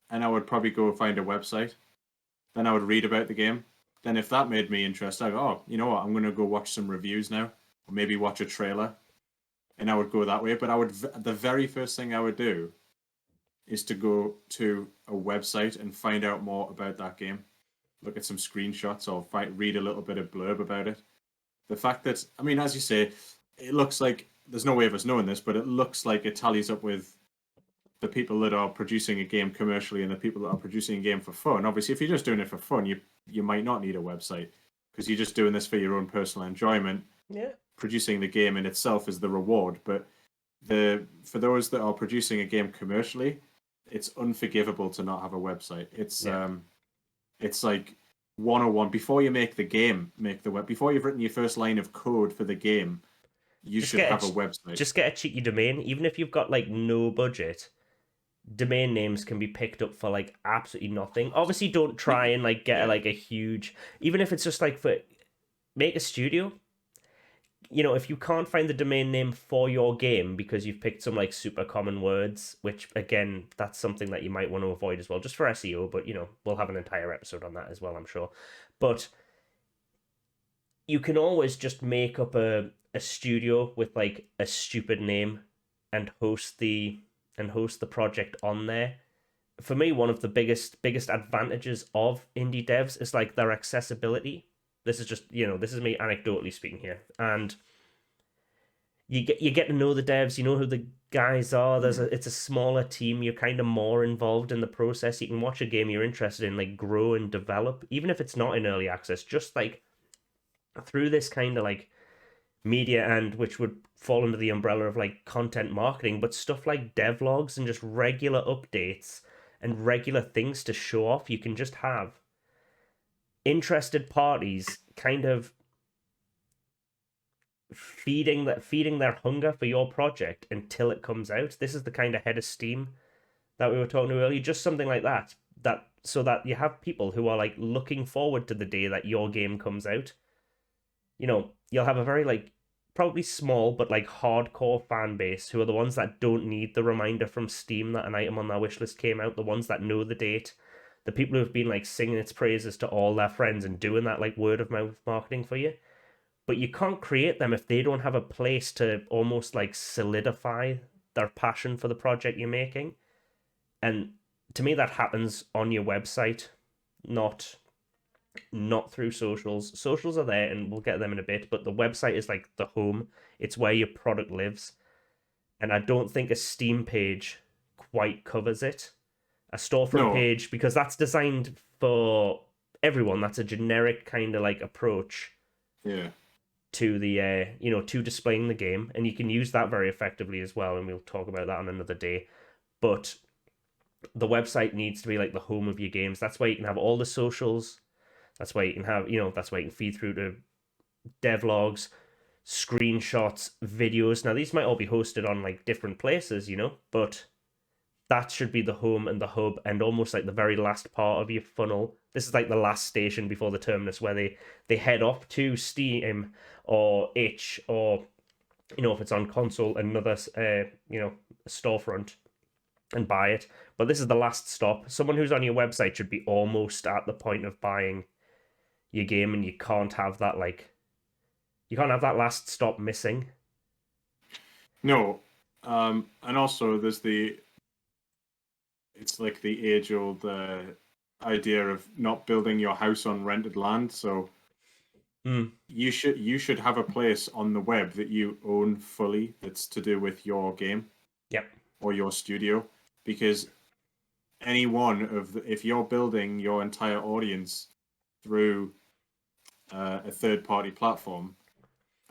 and I would probably go find a website. Then I would read about the game. Then if that made me interested, I go, oh, you know what? I'm going to go watch some reviews now, or maybe watch a trailer, and I would go that way. But the very first thing I would do is to go to a website and find out more about that game. Look at some screenshots or read a little bit of blurb about it. The fact that, I mean, as you say, it looks like there's no way of us knowing this, but it looks like it tallies up with the people that are producing a game commercially and the people that are producing a game for fun. Obviously, if you're just doing it for fun, you might not need a website because you're just doing this for your own personal enjoyment. Yeah. Producing the game in itself is the reward, but for those that are producing a game commercially, it's unforgivable to not have a website. It's like 101 before you make the game, make the web before you've written your first line of code for the game, you Just should get have a website. just get a cheeky domain, even if you've got like no budget. Domain names can be picked up for like absolutely nothing. Obviously, don't try and like get Yeah. like a huge, even if it's just like for make a studio. If you can't find the domain name for your game because you've picked some like super common words, which again, that's something that you might want to avoid as well, just for SEO. But we'll have an entire episode on that as well, I'm sure. But you can always just make up a studio with like a stupid name and host the project on there. For me, one of the biggest advantages of indie devs is like their accessibility. This is just this is me anecdotally speaking here, and you get to know the devs. You know who the guys are. It's a smaller team. You're kind of more involved in the process. You can watch a game you're interested in like grow and develop, even if it's not in early access. Just like through this kind of like media, and which would fall under the umbrella of like content marketing, but stuff like devlogs and just regular updates and regular things to show off. You can just have interested parties kind of feeding their hunger for your project until it comes out. This is the kind of head of steam that we were talking to earlier. Just something like that so that you have people who are like looking forward to the day that your game comes out. You'll have a very like probably small but like hardcore fan base who are the ones that don't need the reminder from Steam that an item on their wish list came out, the ones that know the date, the people who have been like singing its praises to all their friends and doing that like word of mouth marketing for you. But you can't create them if they don't have a place to almost like solidify their passion for the project you're making. And to me that happens on your website, not through socials. Socials are there and we'll get them in a bit, but the website is like the home. It's where your product lives. And I don't think a Steam page quite covers it. A storefront No. page, because that's designed for everyone. That's a generic kind of like approach Yeah. to the to displaying the game, and you can use that very effectively as well, and we'll talk about that on another day. But the website needs to be like the home of your games. That's where you can have all the socials. That's where you can have, that's where you can feed through to devlogs, screenshots, videos. Now, these might all be hosted on like different places, but that should be the home and the hub and almost like the very last part of your funnel. This is like the last station before the terminus where they head off to Steam or Itch or, if it's on console, another, storefront and buy it. But this is the last stop. Someone who's on your website should be almost at the point of buying your game, and you can't have that last stop missing. No. And also it's like the age old idea of not building your house on rented land. So you should have a place on the web that you own fully that's to do with your game. Yep. Or your studio, because if you're building your entire audience through a third party platform,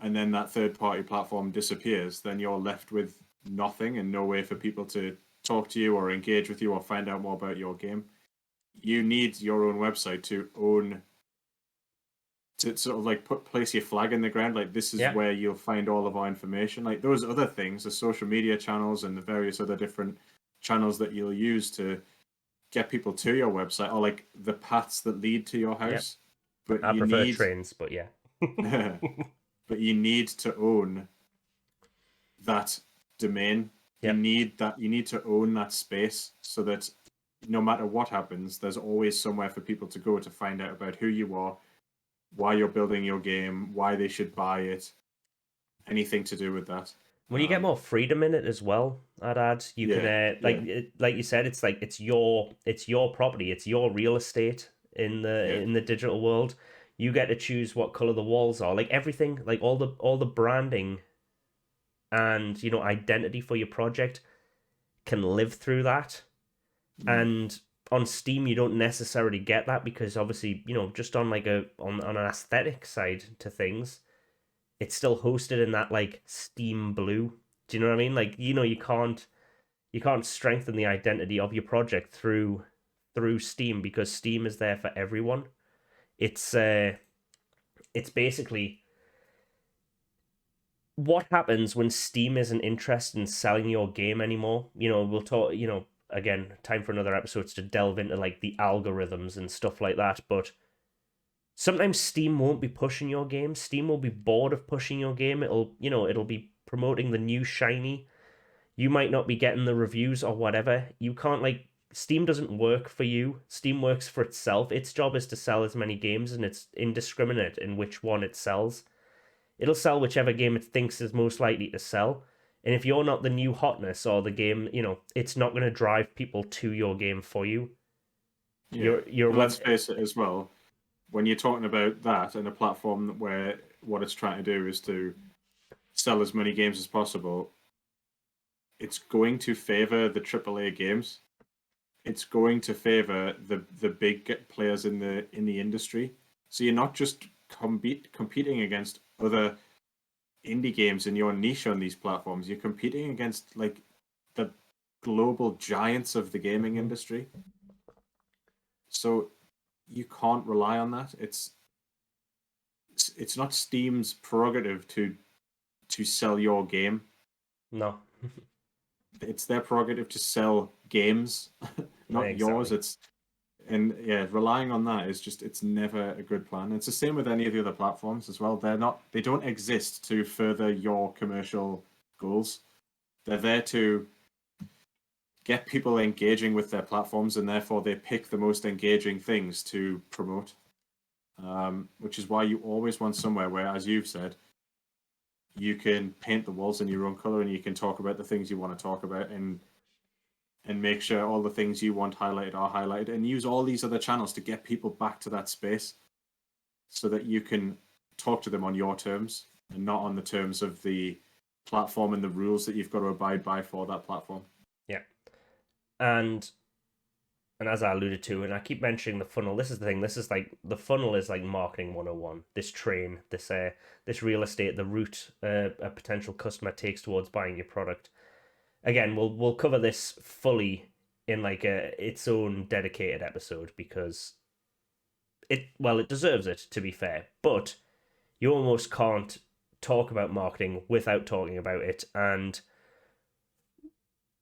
and then that third party platform disappears, then you're left with nothing and no way for people to talk to you or engage with you or find out more about your game, you need your own website to own, to sort of like place your flag in the ground. Like, this is Yeah. where you'll find all of our information. Like, those other things, the social media channels and the various other different channels that you'll use to get people to your website, or like the paths that lead to your Yeah. house. But I you prefer need, trains, but yeah. but you need to own that domain. Yep. You need to own that space, so that no matter what happens, there's always somewhere for people to go to find out about who you are, why you're building your game, why they should buy it, anything to do with that. When you get more freedom in it as well, I'd add you can Yeah, like yeah, like you said, it's like it's your property, it's your real estate yeah. in the digital world. You get to choose what color the walls are, like everything, like all the branding and identity for your project can live through that. Mm. And on Steam, you don't necessarily get that because obviously, just on like on an aesthetic side to things, it's still hosted in that like Steam blue. Do you know what I mean? Like, you can't strengthen the identity of your project through Steam because Steam is there for everyone. It's basically what happens when Steam isn't interested in selling your game anymore. We'll talk, again, time for another episode to delve into like the algorithms and stuff like that, but sometimes Steam won't be pushing your game. Steam will be bored of pushing your game. It'll be promoting the new shiny. You might not be getting the reviews or whatever. You can't like Steam doesn't work for you. Steam works for itself. Its job is to sell as many games, and it's indiscriminate in which one it sells. It'll sell whichever game it thinks is most likely to sell. And if you're not the new hotness or the game, it's not going to drive people to your game for you. Yeah. Your And let's web. face it as well, when you're talking about that and a platform where what it's trying to do is to sell as many games as possible, it's going to favor the AAA games. It's going to favor the big players in the industry. So you're not just competing against other indie games in your niche on these platforms. You're competing against like the global giants of the gaming Mhm. industry. So you can't rely on that. It's not Steam's prerogative to sell your game. No, It's their prerogative to sell games, not yours. exactly. And yeah, relying on that is just, it's never a good plan. It's the same with any of the other platforms as well. They don't exist to further your commercial goals. They're there to get people engaging with their platforms, and therefore they pick the most engaging things to promote. Which is why you always want somewhere where, as you've said, you can paint the walls in your own color and you can talk about the things you want to talk about, and make sure all the things you want highlighted are highlighted, and use all these other channels to get people back to that space so that you can talk to them on your terms and not on the terms of the platform and the rules that you've got to abide by for that platform. Yeah, and as I alluded to, and I keep mentioning the funnel. This is the thing. This is like the funnel is like marketing 101. This train, this real estate, the route a potential customer takes towards buying your product. Again, we'll cover this fully in like its own dedicated episode because it deserves it, to be fair. But you almost can't talk about marketing without talking about it, and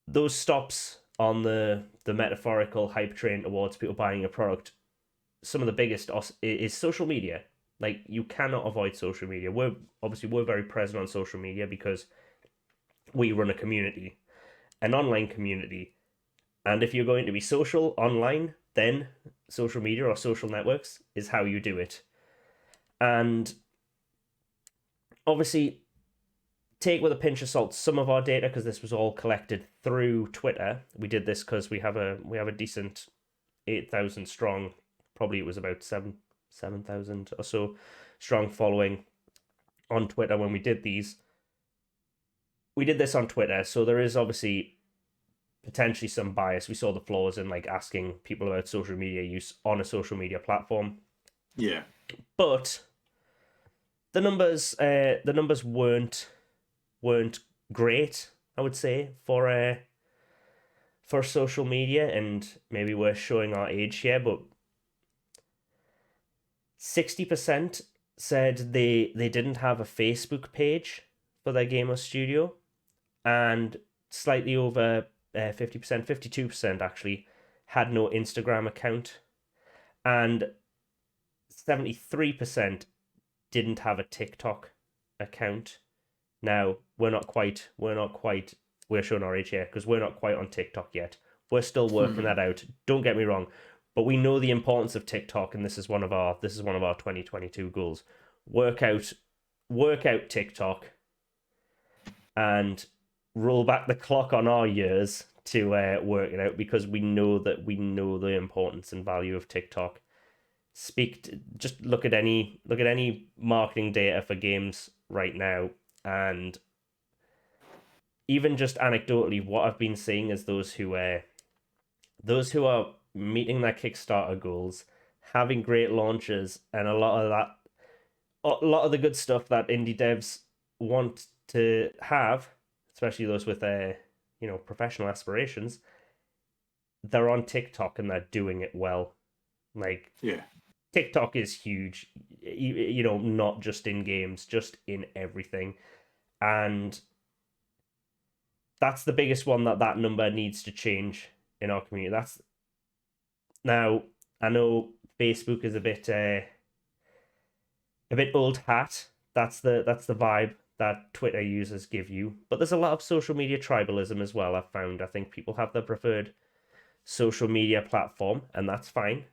those stops on the metaphorical hype train towards people buying a product, some of the biggest is social media. Like, you cannot avoid social media. We're very present on social media because we run a community, an online community. And if you're going to be social online, then social media or social networks is how you do it. And obviously, take with a pinch of salt some of our data because this was all collected through Twitter. We did this because we have a decent 8,000 strong. Probably it was about 7,000 or so strong following on Twitter when we did these. We did this on Twitter, so there is obviously potentially some bias. We saw the flaws in like asking people about social media use on a social media platform, Yeah. but the numbers weren't great. I would say, for social media, and maybe we're showing our age here, but 60% said they didn't have a Facebook page for their gamer studio, and slightly over 50%, 52% actually, had no Instagram account, and 73% didn't have a TikTok account. Now, we're showing our age here because we're not quite on TikTok yet. We're still working that out. Don't get me wrong, but we know the importance of TikTok, and this is one of our 2022 goals. Work out TikTok, and roll back the clock on our years to work it out, because we know the importance and value of TikTok. Just look at any marketing data for games right now, and even just anecdotally, what I've been seeing is those who are meeting their Kickstarter goals, having great launches, and a lot of the good stuff that indie devs want to have, especially those with professional aspirations. They're on TikTok and they're doing it well. Like, Yeah. TikTok is huge, not just in games, just in everything. And that's the biggest one that number needs to change in our community. Now, I know Facebook is a bit old hat. That's the vibe that Twitter users give you. But there's a lot of social media tribalism as well, I've found. I think people have their preferred social media platform, and that's fine.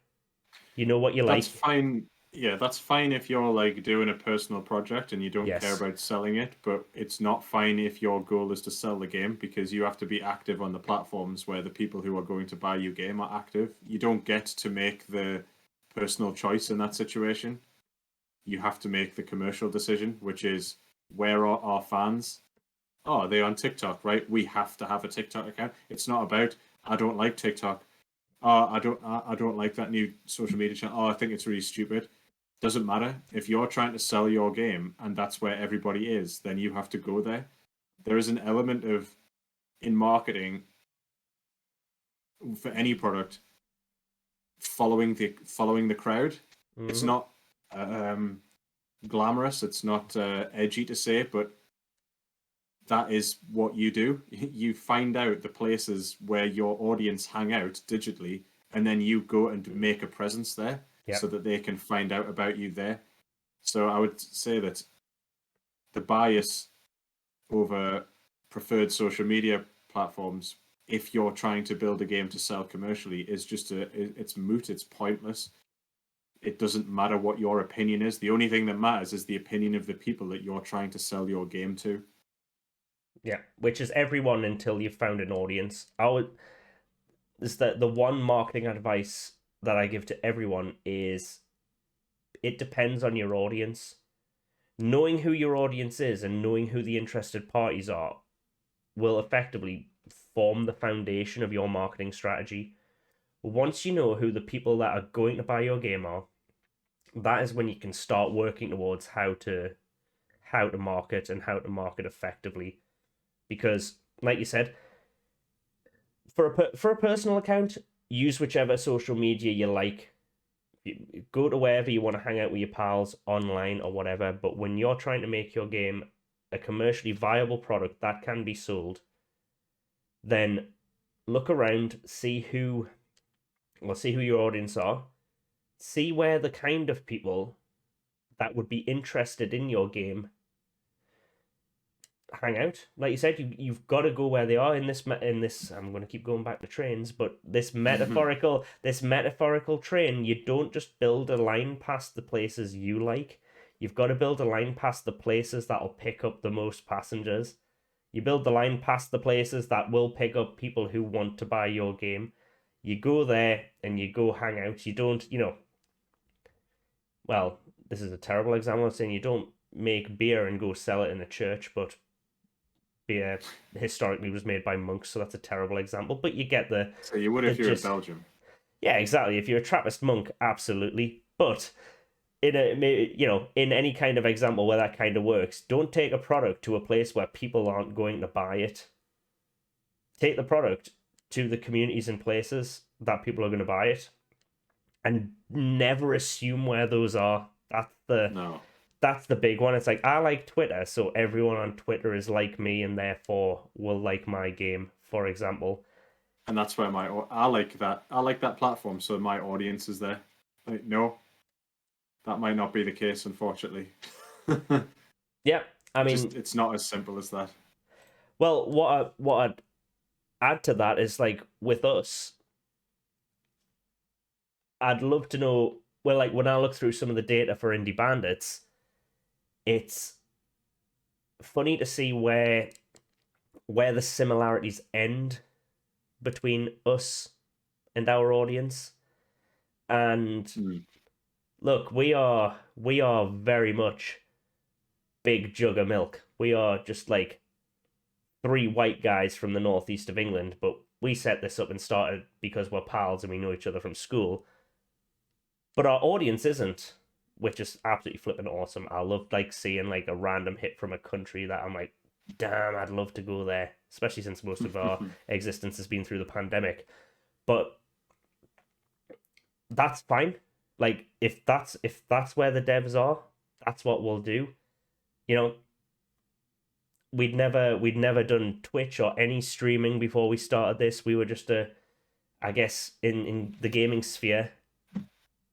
You know what you like. That's fine. Yeah, that's fine if you're like doing a personal project and you don't care Yes. about selling it, but it's not fine if your goal is to sell the game, because you have to be active on the platforms where the people who are going to buy your game are active. You don't get to make the personal choice in that situation. You have to make the commercial decision, which is, where are our fans? Oh, they're on TikTok, right? We have to have a TikTok account. It's not about, I don't like TikTok. Oh, I don't like that new social media channel. Oh, I think it's really stupid. Doesn't matter. If you're trying to sell your game and that's where everybody is, then you have to go there. There is an element of, in marketing for any product, following the crowd. Mm-hmm. It's not glamorous. It's not edgy to say, but that is what you do. You find out the places where your audience hang out digitally, and then you go and make a presence there, Yep. so that they can find out about you there. So I would say that the bias over preferred social media platforms, if you're trying to build a game to sell commercially, is just it's moot. It's pointless. It doesn't matter what your opinion is. The only thing that matters is the opinion of the people that you're trying to sell your game to. Yeah, which is everyone until you've found an audience. Is that the one marketing advice that I give to everyone is, it depends on your audience. Knowing who your audience is and knowing who the interested parties are will effectively form the foundation of your marketing strategy. Once you know who the people that are going to buy your game are, that is when you can start working towards how to market and how to market effectively. Because, like you said, for a personal account, use whichever social media you like. Go to wherever you want to hang out with your pals, online or whatever. But when you're trying to make your game a commercially viable product that can be sold, then look around, see who your audience are, see where the kind of people that would be interested in your game hang out. Like you said, you've got to go where they are in this. I'm going to keep going back to trains, but this metaphorical train. You don't just build a line past the places you like. You've got to build a line past the places that'll pick up the most passengers. You build the line past the places that will pick up people who want to buy your game. You go there and you go hang out. You don't, well, this is a terrible example of saying you don't make beer and go sell it in a church, but beer historically was made by monks, so that's a terrible example. But you get the So you would the if you're in gist. Belgium. Yeah, exactly. If you're a Trappist monk, absolutely. But in any kind of example where that kind of works, don't take a product to a place where people aren't going to buy it. take the product to the communities and places that people are going to buy it, and never assume where those are. No. That's the big one. It's like, I like Twitter, so everyone on Twitter is like me and therefore will like my game, for example. And that's where I like that platform, so my audience is there. Like, no, that might not be the case, unfortunately. Yeah, I mean, It's not as simple as that. well, what I'd add to that is, like, with us, I'd love to know. Well, like, when I look through some of the data for Indie Bandits, it's funny to see where the similarities end between us and our audience. And look, we are very much big jug of milk. We are just like three white guys from the northeast of England, but we set this up and started because we're pals and we know each other from school. But our audience isn't, which is absolutely flipping awesome. I love like seeing like a random hit from a country that I'm like, damn, I'd love to go there, especially since most of our existence has been through the pandemic. But that's fine. Like, if that's where the devs are, that's what we'll do. You know, we'd never done Twitch or any streaming before we started this. We were just I guess in the gaming sphere,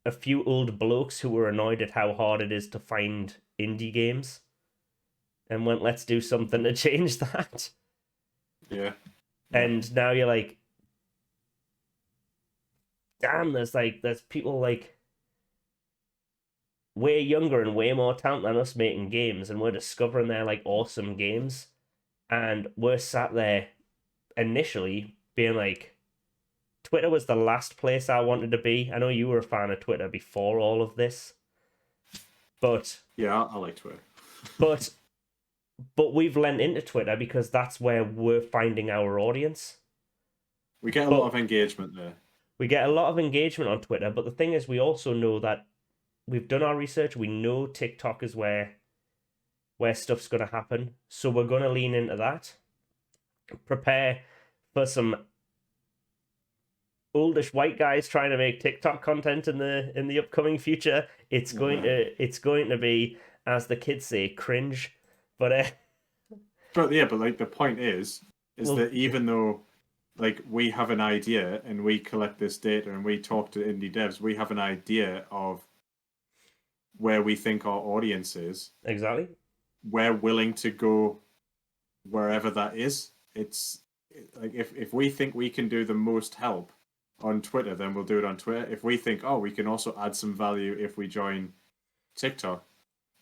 a few old blokes who were annoyed at how hard it is to find indie games, and went, let's do something to change that. Yeah. And now you're like, damn, there's people like way younger and way more talent than us making games, and we're discovering they're like awesome games, and we're sat there initially being like, Twitter was the last place I wanted to be. I know you were a fan of Twitter before all of this, but yeah, I like Twitter. but we've lent into Twitter because that's where we're finding our audience. We get a lot of engagement there. We get a lot of engagement on Twitter, but the thing is, we also know that we've done our research. We know TikTok is where stuff's going to happen, so we're going to lean into that. Prepare for some oldish white guys trying to make TikTok content in the upcoming future. It's going to be, as the kids say, cringe. But like the point is that even though like we have an idea and we collect this data and we talk to indie devs, we have an idea of where we think our audience is. Exactly. We're willing to go wherever that is. It's like if we think we can do the most help on Twitter, then we'll do it on Twitter. If we think, we can also add some value if we join TikTok,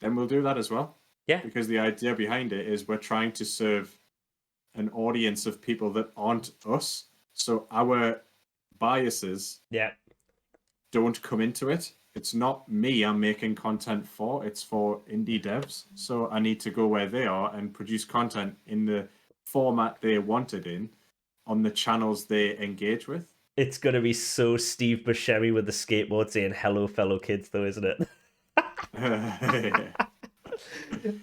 then we'll do that as well. Yeah. Because the idea behind it is we're trying to serve an audience of people that aren't us. So our biases don't come into it. It's not me I'm making content for, it's for indie devs. So I need to go where they are and produce content in the format they want it in, on the channels they engage with. It's going to be so Steve Buscemi with the skateboard saying, hello, fellow kids, though, isn't it?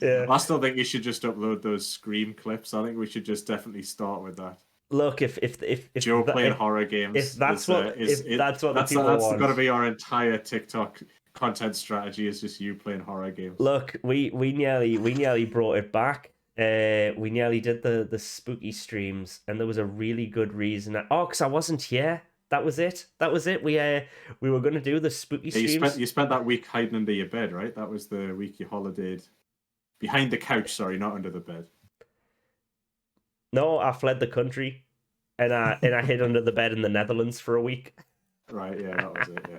Yeah. I still think you should just upload those Scream clips. I think we should just definitely start with that. Look, if Joe playing horror games, if that's what the people want, that's got to be our entire TikTok content strategy. Is just you playing horror games. Look, we nearly brought it back. We nearly did the spooky streams, and there was a really good reason. Because I wasn't here. That was it. We were going to do the spooky streams. You spent that week hiding under your bed, right? That was the week you holidayed behind the couch. Sorry, not under the bed. No, I fled the country, and I hid under the bed in the Netherlands for a week. Right. Yeah, that was it. Yeah.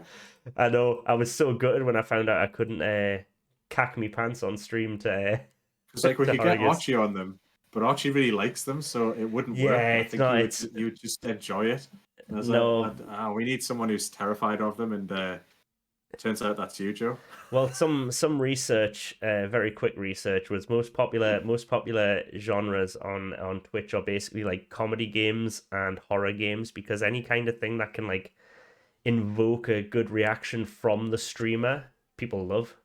I know. I was so gutted when I found out I couldn't cack me pants on stream to. Because like we could get Archie on them, but Archie really likes them, so it wouldn't work. I think you would just enjoy it. No, we need someone who's terrified of them, and it turns out that's you, Joe. Well, some research, very quick research, was most popular genres on Twitch are basically like comedy games and horror games, because any kind of thing that can like invoke a good reaction from the streamer, people love.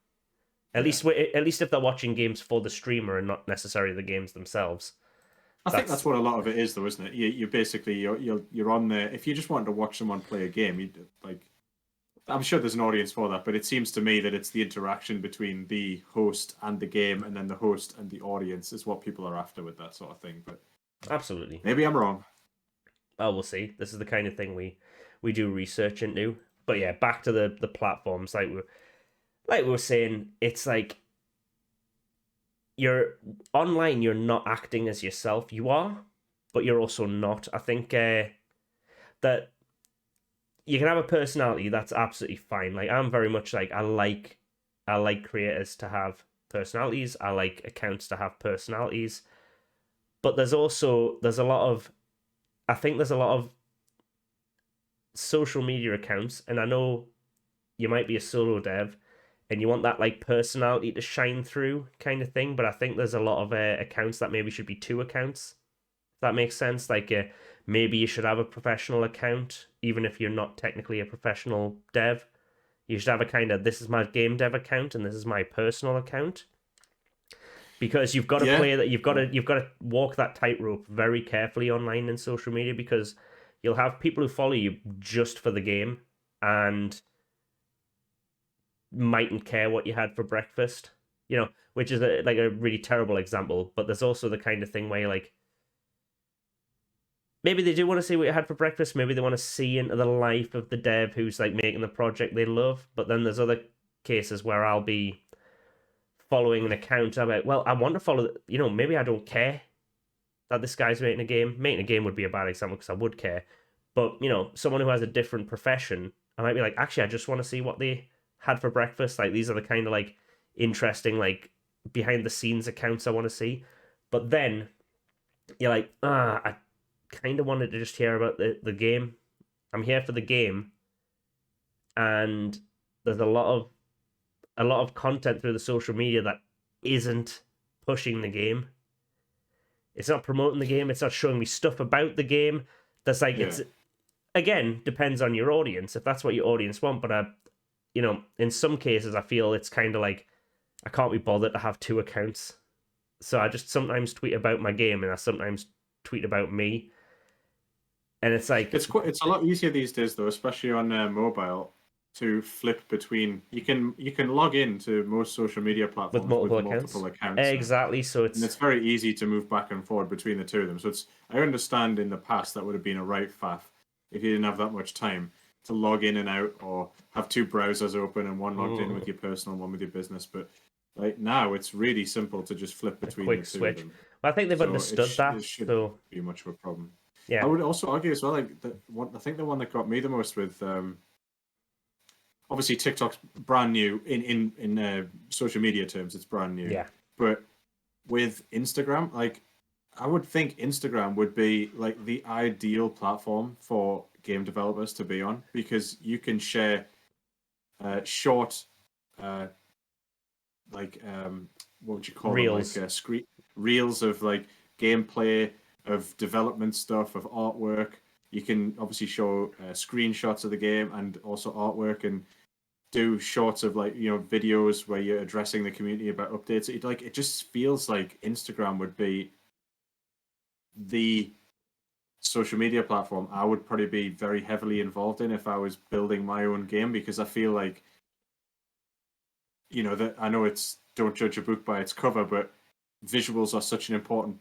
At least if they're watching games for the streamer and not necessarily the games themselves. I think that's what a lot of it is, though, isn't it? You basically you're on there. If you just want to watch someone play a game, you like. I'm sure there's an audience for that, but it seems to me that it's the interaction between the host and the game, and then the host and the audience is what people are after with that sort of thing. But Absolutely. maybe I'm wrong. Oh, we'll see. This is the kind of thing we do research into. But yeah, back to the platforms. Like we were saying, it's like you're online. You're not acting as yourself. You are, but you're also not. I think that you can have a personality. That's absolutely fine. Like I'm very much like I like creators to have personalities. I like accounts to have personalities. But there's a lot of I think there's a lot of social media accounts, and I know you might be a solo dev and you want that like personality to shine through kind of thing, but I think there's a lot of accounts that maybe should be two accounts. If that makes sense. Like maybe you should have a professional account, even if you're not technically a professional dev. You should have a kind of this is my game dev account and this is my personal account. Because you've got to Yeah, play that you've got to walk that tightrope very carefully online and social media because you'll have people who follow you just for the game and mightn't care what you had for breakfast, which is like a really terrible example. But there's also the kind of thing where you're like, maybe they do want to see what you had for breakfast. Maybe they want to see into the life of the dev who's like making the project they love. But then there's other cases where I'll be following an account. I'm like, well, I want to follow, maybe I don't care that this guy's making a game. Making a game would be a bad example because I would care. But, someone who has a different profession, I might be like, actually, I just want to see what they had for breakfast. Like, these are the kind of, like, interesting, like, behind-the-scenes accounts I want to see. But then, you're like, I kind of wanted to just hear about the game. I'm here for the game. And there's a lot of content through the social media that isn't pushing the game. It's not promoting the game. It's not showing me stuff about the game. That's like yeah. it's again depends on your audience if that's what your audience want. But in some cases, I feel it's kind of like I can't be bothered to have two accounts, so I just sometimes tweet about my game and I sometimes tweet about me. And it's like It's a lot easier these days though, especially on mobile, to flip between. You can log into most social media with platforms with multiple accounts. multiple accounts now. Exactly. So And it's it's very easy to move back and forward between the two of them. So I understand in the past that would have been a right faff if you didn't have that much time to log in and out or have two browsers open and one logged in with your personal and one with your business. But like now, it's really simple to just flip a between quick the two of switch. them. But I think they've So understood that. it shouldn't So be much of a problem. I yeah, would also argue as well, like I think the one that got me the most with obviously TikTok's brand new in social media terms, it's brand new. yeah, But with Instagram, like I would think Instagram would be like the ideal platform for game developers to be on because you can share short, uh, like what would you call them? Like reels. screen reels of like gameplay, of development stuff, of artwork. You can obviously show screenshots of the game and also artwork and do shorts of like videos where you're addressing the community about updates. It just feels like Instagram would be the social media platform I would probably be very heavily involved in if I was building my own game because I feel like that I know it's don't judge a book by its cover, but visuals are such an important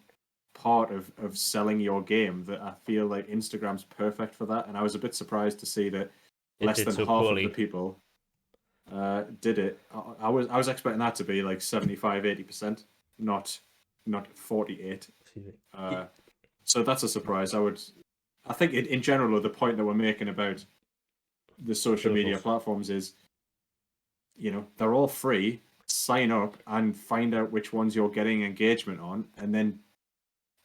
part of selling your game that I feel like Instagram's perfect for that. And I was a bit surprised to see that It less did than so half of the poorly. people did it. I was expecting that to be like 75-80%, not 48. So that's a surprise. I think in general the point that we're making about the social media Socials. platforms is, they're all free. Sign up and find out which ones you're getting engagement on, and then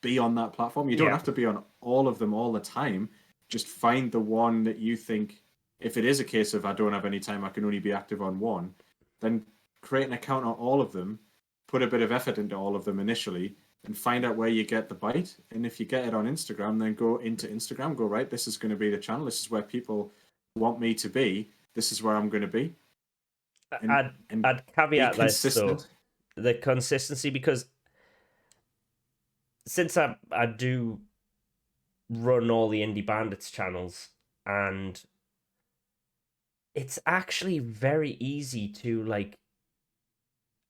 be on that platform. You don't Yeah. have to be on all of them all the time. Just find the one that you think. If it is a case of I don't have any time, I can only be active on one, then create an account on all of them, put a bit of effort into all of them initially, and find out where you get the bite. And if you get it on Instagram, then go into Instagram, go, right, this is going to be the channel. This is where people want me to be. This is where I'm going to be. And I'd be caveat this though, consistent. the consistency, because since I do run all the Indie Bandits channels, and it's actually very easy to like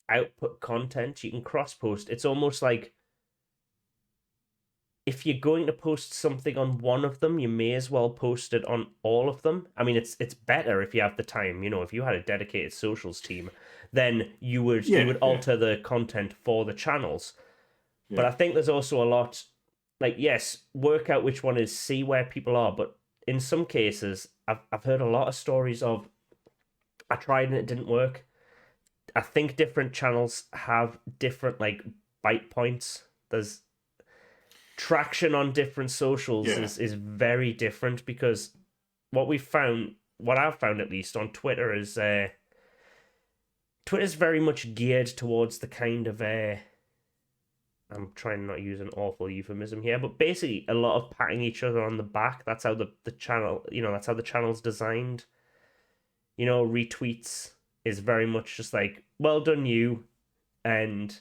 output content. You can cross post. It's almost like if you're going to post something on one of them, you may as well post it on all of them. I mean, it's better if you have the time. If you had a dedicated socials team, then you would Yeah. alter the content for the channels. But Yeah. I think there's also a lot, like, yes, work out which one is, see where people are. But in some cases, I've heard a lot of stories of I tried and it didn't work. I think different channels have different like bite points. There's traction on different socials Yeah. is very different, because what I've found at least on Twitter is Twitter's very much geared towards the kind of I'm trying not to use an awful euphemism here, but basically a lot of patting each other on the back. That's how the channel, that's how the channel's designed. Retweets is very much just like, well done you, and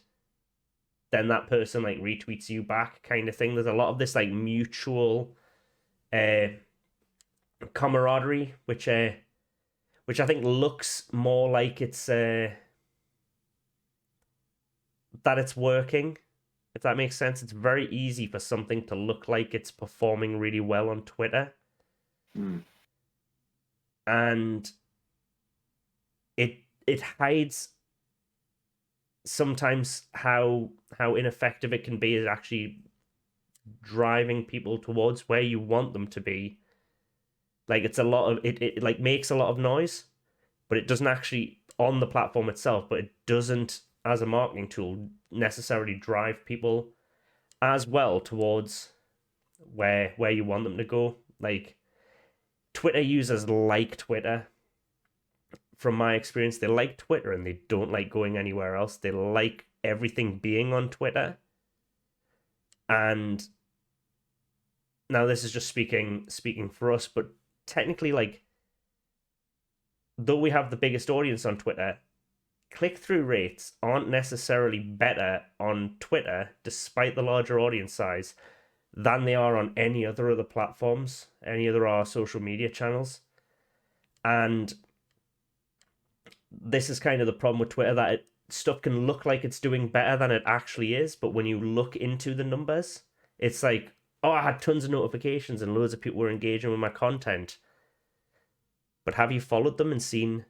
then that person like retweets you back kind of thing. There's a lot of this like mutual uh camaraderie, which I think looks more like it's that it's working. If that makes sense, it's very easy for something to look like it's performing really well on Twitter, Mm. and it hides sometimes how ineffective it can be is actually driving people towards where you want them to be. Like it's a lot of it like makes a lot of noise, but it doesn't actually on the platform itself, but it doesn't as a marketing tool necessarily drive people as well towards where you want them to go. Like Twitter users like Twitter. From my experience, they like Twitter and they don't like going anywhere else. They like everything being on Twitter. And now this is just speaking for us, but technically, like, though we have the biggest audience on Twitter, click-through rates aren't necessarily better on Twitter, despite the larger audience size, than they are on any other platforms, any other our social media channels. And this is kind of the problem with Twitter, that stuff can look like it's doing better than it actually is, but when you look into the numbers, it's like, oh, I had tons of notifications and loads of people were engaging with my content. But have you followed them and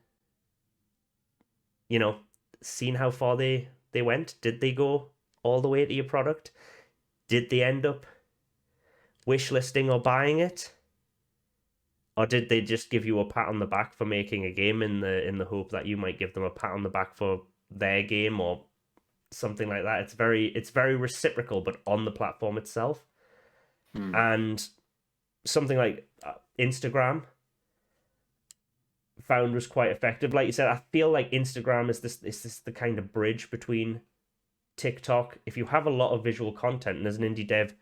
you know, seen how far they went? Did they go all the way to your product? Did they end up wish listing or buying it? Or did they just give you a pat on the back for making a game in the hope that you might give them a pat on the back for their game or something like that? It's very reciprocal, but on the platform itself. Mm. And something like Instagram found was quite effective. Like you said, I feel like Instagram is this the kind of bridge between TikTok. If you have a lot of visual content and as an indie dev,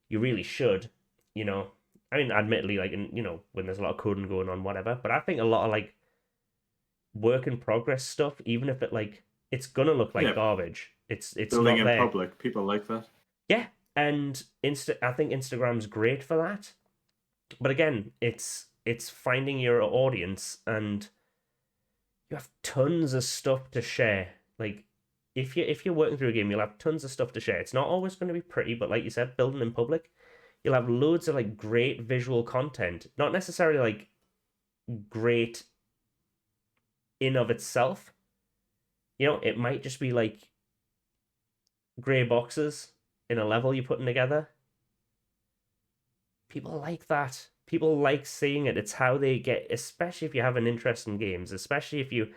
you really should, I mean, admittedly, like when there's a lot of coding going on, whatever. But I think a lot of like work in progress stuff, even if it's gonna look like Yeah. garbage, it's Building not in there. public, people like that. Yeah, and I think Instagram's great for that. But again, it's finding your audience, and you have tons of stuff to share. Like if you're working through a game, you'll have tons of stuff to share. It's not always going to be pretty, but like you said, building in public, you'll have loads of like great visual content. Not necessarily like great in of itself. It might just be like gray boxes in a level you're putting together. People like that. People like seeing it. It's how they get, especially if you have an interest in games, especially if you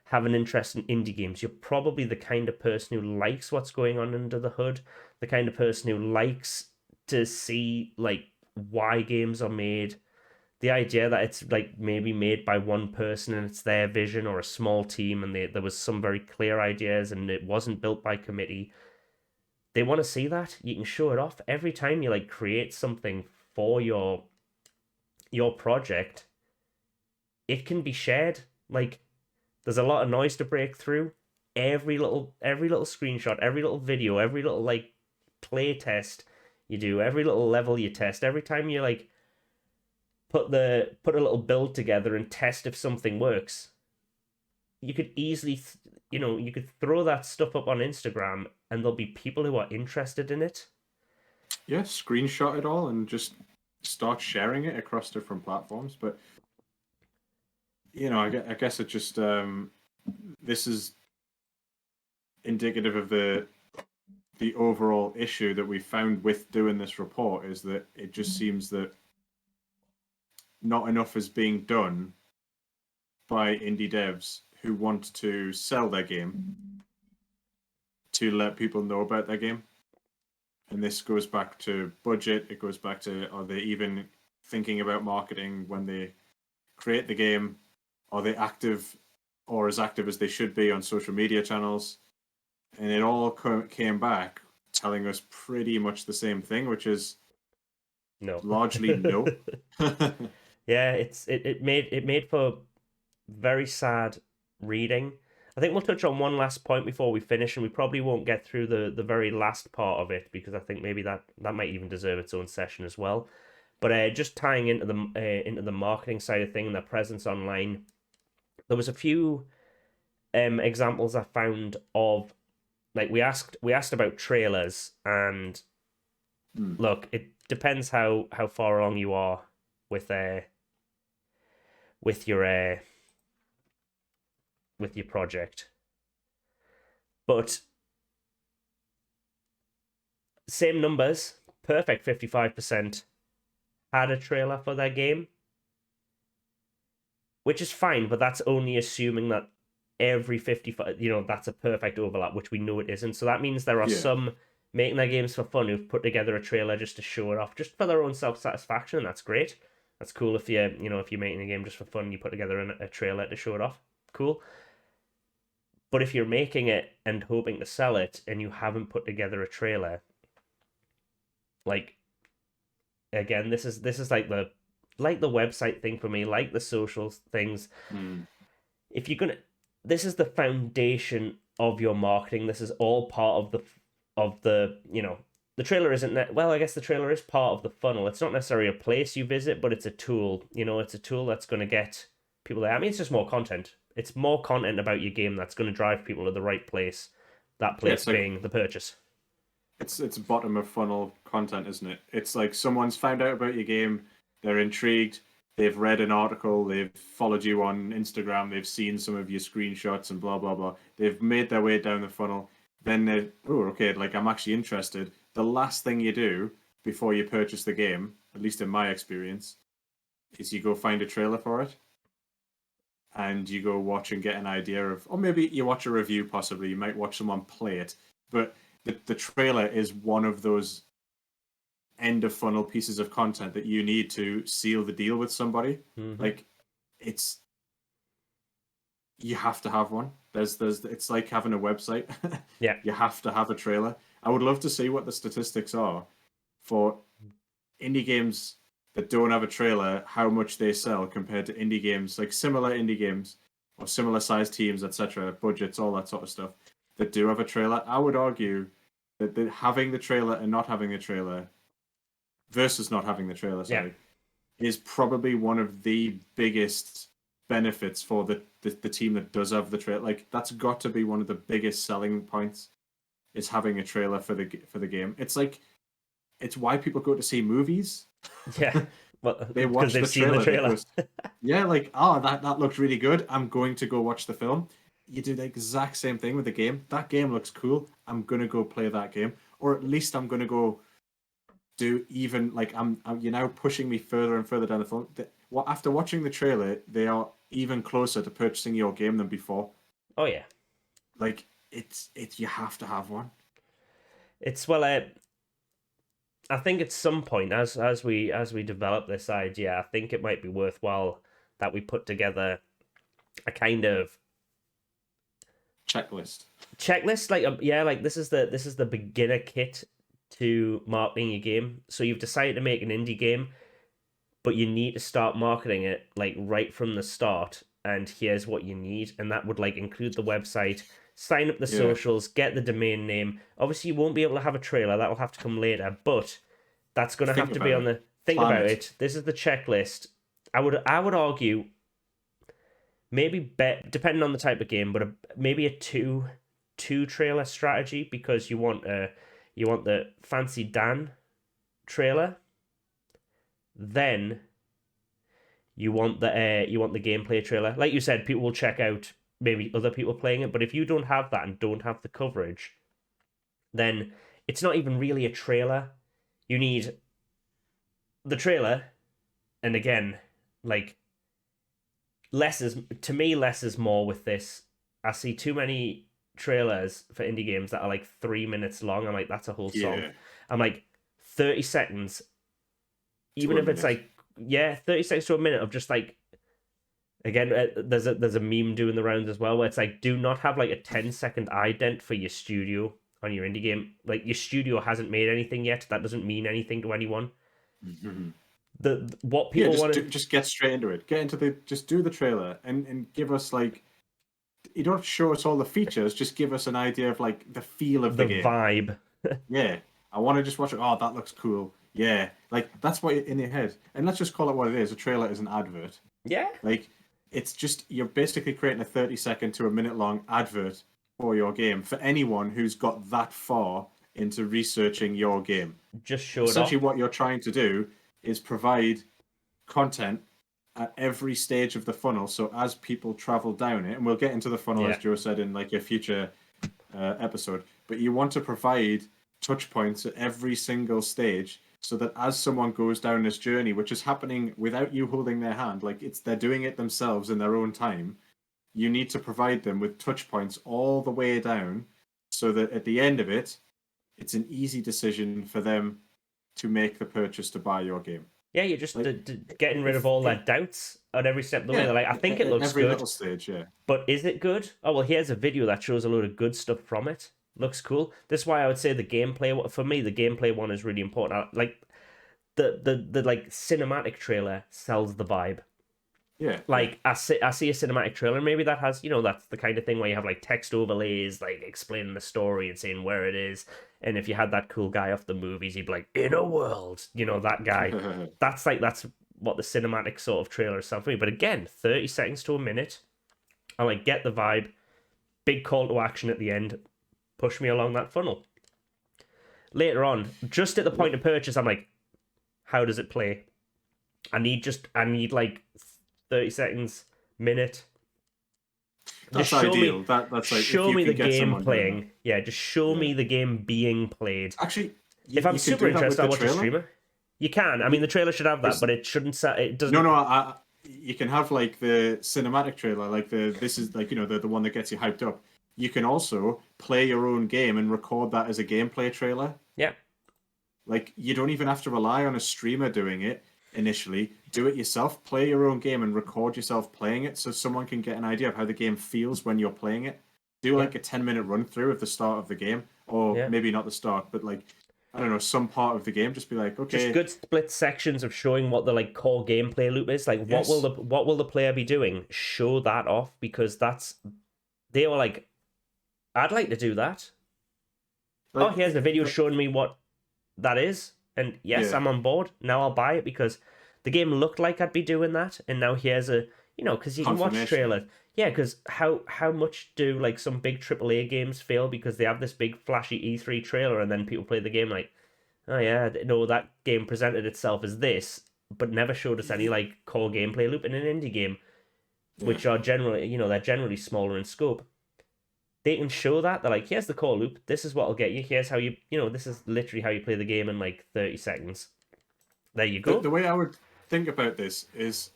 have an interest in indie games. You're probably the kind of person who likes what's going on under the hood, the kind of person who likes to see like why games are made. The idea that it's like maybe made by one person and it's their vision, or a small team, and there was some very clear ideas and it wasn't built by committee. They want to see that. You can show it off every time you like create something for your project. It can be shared. Like there's a lot of noise to break through. Every little screenshot, every little video, every little like play test you do, every little level you test, every time you like put a little build together and test if something works, you could easily, you could throw that stuff up on Instagram and there'll be people who are interested in it. Yeah, screenshot it all and just start sharing it across different platforms. But I guess it just this is indicative of the overall issue that we found with doing this report, is that it just seems that not enough is being done by indie devs who want to sell their game to let people know about their game. And this goes back to budget. It goes back to, are they even thinking about marketing when they create the game? Are they active or as active as they should be on social media channels? And it all came back telling us pretty much the same thing, which is No. largely no. Yeah, it made for very sad reading. I think we'll touch on one last point before we finish, and we probably won't get through the very last part of it because I think maybe that might even deserve its own session as well. But just tying into the marketing side of thing and their presence online, there was a few examples I found of, like, we asked about trailers, and look, it depends how far along you are with your project. But same numbers, perfect 55% had a trailer for their game, which is fine, but that's only assuming that every 55, that's a perfect overlap, which we know it isn't. So that means there are some making their games for fun who've put together a trailer just to show it off, just for their own self-satisfaction, and that's great. That's cool if you're making a game just for fun, you put together a trailer to show it off. Cool. But if you're making it and hoping to sell it and you haven't put together a trailer, like, again, this is like the website thing for me, like the social things. If you're gonna, this is the foundation of your marketing. This is all part of the the trailer isn't well, I guess the trailer is part of the funnel. It's not necessarily a place you visit, but it's a tool. It's a tool that's going to get people there. I mean, it's just more content. It's more content about your game that's going to drive people to the right place. That place being the purchase. It's bottom of funnel content, isn't it? It's like someone's found out about your game, they're intrigued, they've read an article, they've followed you on Instagram, they've seen some of your screenshots and blah blah blah. They've made their way down the funnel. Then they're, okay, like, I'm actually interested. The last thing you do before you purchase the game, at least in my experience, is you go find a trailer for it. And you go watch and get an idea of, or maybe you watch a review, possibly. You might watch someone play it. But the trailer is one of those end of funnel pieces of content that you need to seal the deal with somebody. Like, you have to have one. It's like having a website. Yeah. You have to have a trailer. I would love to see what the statistics are for indie games that don't have a trailer, how much they sell compared to indie games, like similar indie games or similar sized teams, etc., budgets, all that sort of stuff, that do have a trailer. I would argue that having the trailer and not having the trailer versus not having the trailer, is probably one of the biggest benefits for the team that does have the trailer. Like, that's got to be one of the biggest selling points, is having a trailer for the game. It's like, it's why people go to see movies. Yeah, well, they watch the trailer. Like, oh, that looked really good, I'm going to go watch the film. You do the exact same thing with the game. That game looks cool, I'm gonna go play that game, or at least I'm gonna go do, even like, you're now pushing me further and further down the phone. After watching the trailer, they are even closer to purchasing your game than before. Oh yeah, like, it's you have to have one. It's, well, I think at some point, as we develop this idea, I think it might be worthwhile that we put together a kind of checklist. Like, this is the beginner kit to marketing your game. So you've decided to make an indie game, but you need to start marketing it, like, right from the start. And here's what you need, and that would, like, include the website, sign up the socials, get the domain name. Obviously, you won't be able to have a trailer. That'll have to come later, but that's going to have to be on the... Think about it. This is the checklist. I would argue maybe depending on the type of game, but maybe a two trailer strategy, because you want the Fancy Dan trailer, then you want the gameplay trailer. Like you said, people will check out maybe other people playing it, but if you don't have that and don't have the coverage, then it's not even really a trailer. You need the trailer, and again, like, less is more with this. I see too many trailers for indie games that are like 3 minutes long. I'm like, that's a whole song. I'm like, 30 seconds, even if it's like, 30 seconds to a minute of just like, again, there's a meme doing the rounds as well, where it's like, do not have like a 10-second ident for your studio on your indie game. Like, your studio hasn't made anything yet. That doesn't mean anything to anyone. What people want to just get straight into it. Just do the trailer and give us, like, you don't show us all the features, just give us an idea of like the feel of the game. Vibe. Yeah. I want to just watch it. Oh, that looks cool. Yeah. Like, that's what in your head. And let's just call it what it is. A trailer is an advert. Yeah. Like, it's just, you're basically creating a 30-second to a minute-long advert for your game for anyone who's got that far into researching your game. Just show it off. Essentially, what you're trying to do is provide content at every stage of the funnel. So as people travel down it, and we'll get into the funnel, as Joe said, in like a future episode, but you want to provide touch points at every single stage, so that as someone goes down this journey, which is happening without you holding their hand, like they're doing it themselves in their own time, you need to provide them with touch points all the way down, so that at the end of it, it's an easy decision for them to make the purchase to buy your game. Yeah, you're just getting rid of all their doubts at every step of the way. They're like, I think it looks every good. Little stage, but is it good? Oh, well, here's a video that shows a load of good stuff from it. Looks cool. This is why I would say the gameplay, for me, the gameplay one is really important. Like, the like cinematic trailer sells the vibe. Yeah. Like, I see a cinematic trailer, and maybe that has, that's the kind of thing where you have like text overlays, like explaining the story and saying where it is. And if you had that cool guy off the movies, he'd be like, in a world, that guy. that's what the cinematic sort of trailer is for me. But again, 30 seconds to a minute. I like, get the vibe, big call to action at the end, push me along that funnel. Later on, just at the point of purchase, I'm like, how does it play? I need like 30 seconds, minute. That's ideal. That's like, show me the game playing. Yeah, just show me the game being played. Actually, if I'm super interested, I'll watch a streamer. You can. I mean, the trailer should have that, but it shouldn't. It doesn't. No. You can have like the cinematic trailer, like this is like the one that gets you hyped up. You can also play your own game and record that as a gameplay trailer. Yeah. Like, you don't even have to rely on a streamer doing it initially. Do it yourself. Play your own game and record yourself playing it, so someone can get an idea of how the game feels when you're playing it. Do like a 10-minute run through of the start of the game, or maybe not the start, but like, I don't know, some part of the game. Just be like, okay, just good split sections of showing what the like core gameplay loop is. Like, what will the player be doing? Show that off, because they were like, I'd like to do that. Like, here's the video showing me what that is, and yes, I'm on board. Now I'll buy it, because the game looked like I'd be doing that, and now here's a, because you can watch trailers. Yeah, because how much do like some big AAA games fail because they have this big flashy E3 trailer, and then people play the game like, oh yeah, no, that game presented itself as this, but never showed us any like core gameplay loop. In an indie game, which are generally, they're generally smaller in scope, they can show that. They're like, here's the core loop. This is what will get you. Here's how you, this is literally how you play the game in like 30 seconds. There you go. The way I would think about this is,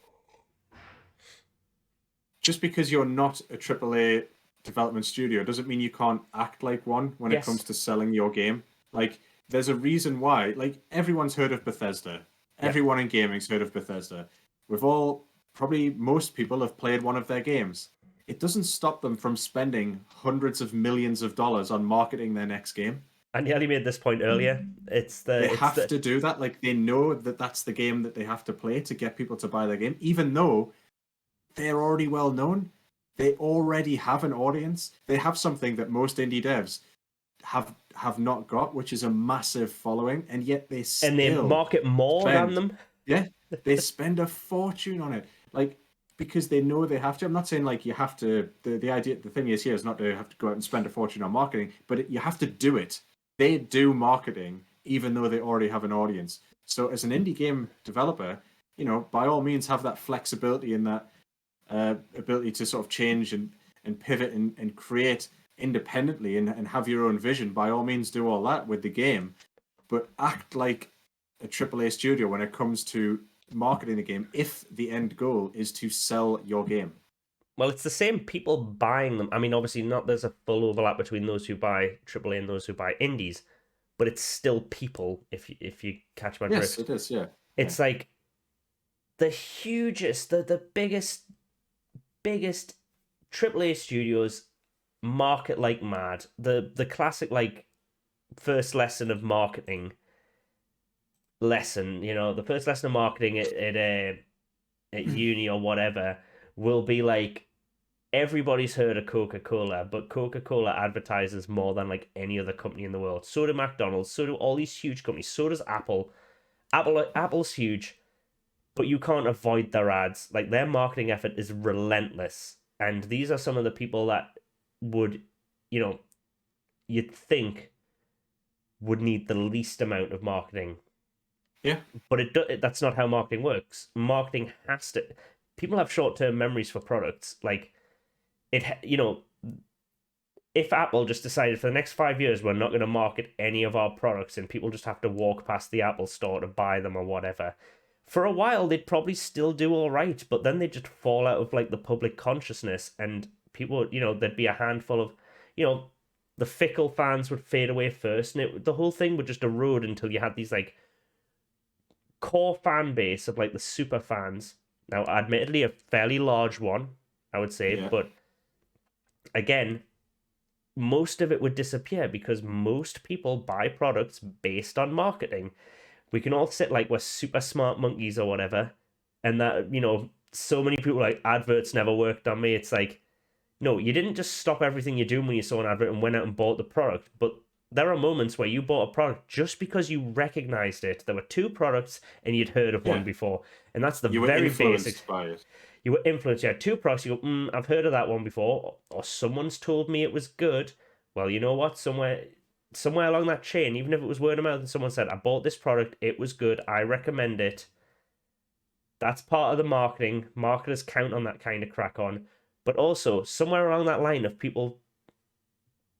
just because you're not a AAA development studio doesn't mean you can't act like one when it comes to selling your game. Like, there's a reason why. Like, everyone's heard of Bethesda. Everyone in gaming's heard of Bethesda. Probably most people have played one of their games. It doesn't stop them from spending hundreds of millions of dollars on marketing their next game. And Ellie made this point earlier. They have to do that. Like, they know that that's the game that they have to play to get people to buy their game, even though they're already well known. They already have an audience. They have something that most indie devs have not got, which is a massive following, and yet they And they still market more than spend, them. yeah, they spend a fortune on it, like, because they know they have to. I'm not saying like you have to. The thing is here is not to have to go out and spend a fortune on marketing, but you have to do it. They do marketing even though they already have an audience. So as an indie game developer, by all means have that flexibility and that ability to sort of change and pivot and create independently and have your own vision. By all means, do all that with the game, but act like a AAA studio when it comes to marketing the game if the end goal is to sell your game. Well, it's the same people buying them. I mean, obviously, not there's a full overlap between those who buy AAA and those who buy indies, but it's still people. If you catch my Yes, drift, it is. Yeah, yeah, it's like the hugest, the biggest AAA studios market like mad. The classic like first lesson of marketing lesson. The first lesson of marketing at uni or whatever will be like everybody's heard of Coca-Cola, but Coca-Cola advertises more than like any other company in the world. So do McDonald's, so do all these huge companies, so does Apple. Apple's huge, but you can't avoid their ads. Like their marketing effort is relentless. And these are some of the people that would, you'd think would need the least amount of marketing. yeah. But that's not how marketing works. Marketing has to. People have short-term memories for products. Like if Apple just decided for the next 5 years we're not going to market any of our products and people just have to walk past the Apple store to buy them or whatever, for a while they'd probably still do all right, but then they'd just fall out of like the public consciousness and people, there'd be a handful of, the fickle fans would fade away first and the whole thing would just erode until you had these like core fan base of like the super fans. Now, admittedly, a fairly large one, I would say, Yeah. but again, most of it would disappear because most people buy products based on marketing. We can all sit like we're super smart monkeys or whatever, and that, so many people like adverts never worked on me. It's like, no, you didn't just stop everything you're doing when you saw an advert and went out and bought the product, but there are moments where you bought a product just because you recognized it. There were two products and you'd heard of one Yeah. before, and that's the You were very influenced basic. by it. You were influenced. You had two products. You go, I've heard of that one before, or someone's told me it was good. Well, you know what? Somewhere along that chain, even if it was word of mouth, and someone said, "I bought this product. It was good. I recommend it." That's part of the marketing. Marketers count on that kind of crack on, but also somewhere along that line of people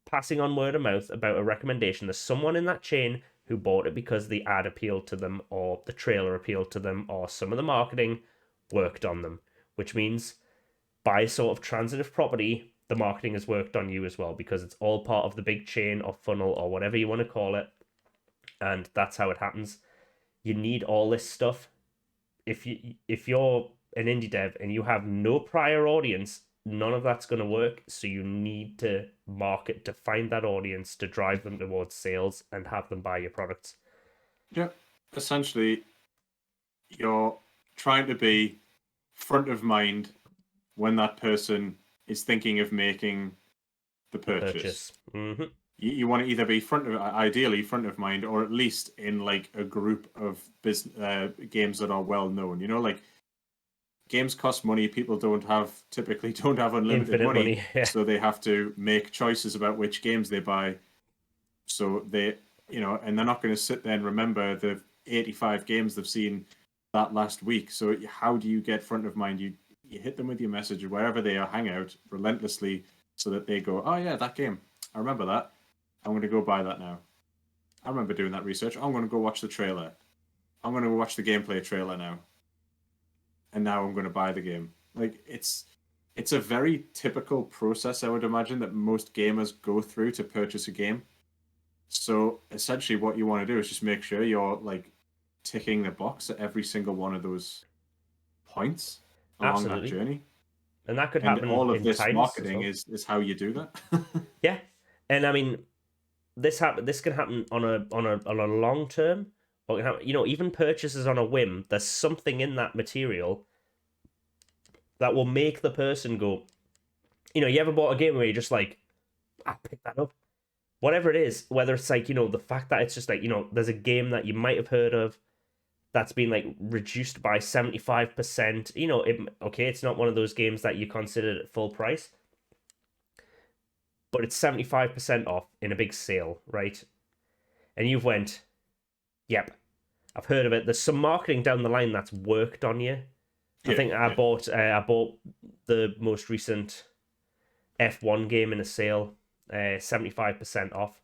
passing on word of mouth about a recommendation. There's someone in that chain who bought it because the ad appealed to them, or the trailer appealed to them, or some of the marketing worked on them, which means by sort of transitive property, the marketing has worked on you as well because it's all part of the big chain or funnel or whatever you want to call it. And that's how it happens. You need all this stuff. If you're an indie dev and you have no prior audience, none of that's going to work. So you need to market to find that audience, to drive them towards sales and have them buy your products. Yeah. Essentially, you're trying to be front of mind when that person is thinking of making the purchase. Mm-hmm. You want to either be ideally front of mind, or at least in like a group of games that are well known. Like games cost money. People typically don't have unlimited Infinite money, yeah. so they have to make choices about which games they buy. So and they're not going to sit there and remember the 85 games they've seen that last week. So how do you get front of mind? You hit them with your message wherever they are, hang out relentlessly, so that they go, oh yeah, that game, I remember that. I'm going to go buy that now. I remember doing that research. I'm going to go watch the trailer. I'm going to watch the gameplay trailer now. And now I'm going to buy the game. Like it's a very typical process, I would imagine, that most gamers go through to purchase a game. So essentially what you want to do is just make sure you're like ticking the box at every single one of those points along that Absolutely. journey. And that could And happen all of in this times as marketing well. is how you do that. Yeah. And I mean, this can happen on a long term, or it can happen, even purchases on a whim. There's something in that material that will make the person go, You ever bought a game where you're just like, pick that up, whatever it is, whether it's like, the fact that it's just like, there's a game that you might have heard of that's been like reduced by 75%. Okay, it's not one of those games that you considered at full price, but it's 75% off in a big sale, right? And you've went, yep, I've heard of it. There's some marketing down the line that's worked on you. I think I bought the most recent F1 game in a sale, 75% off.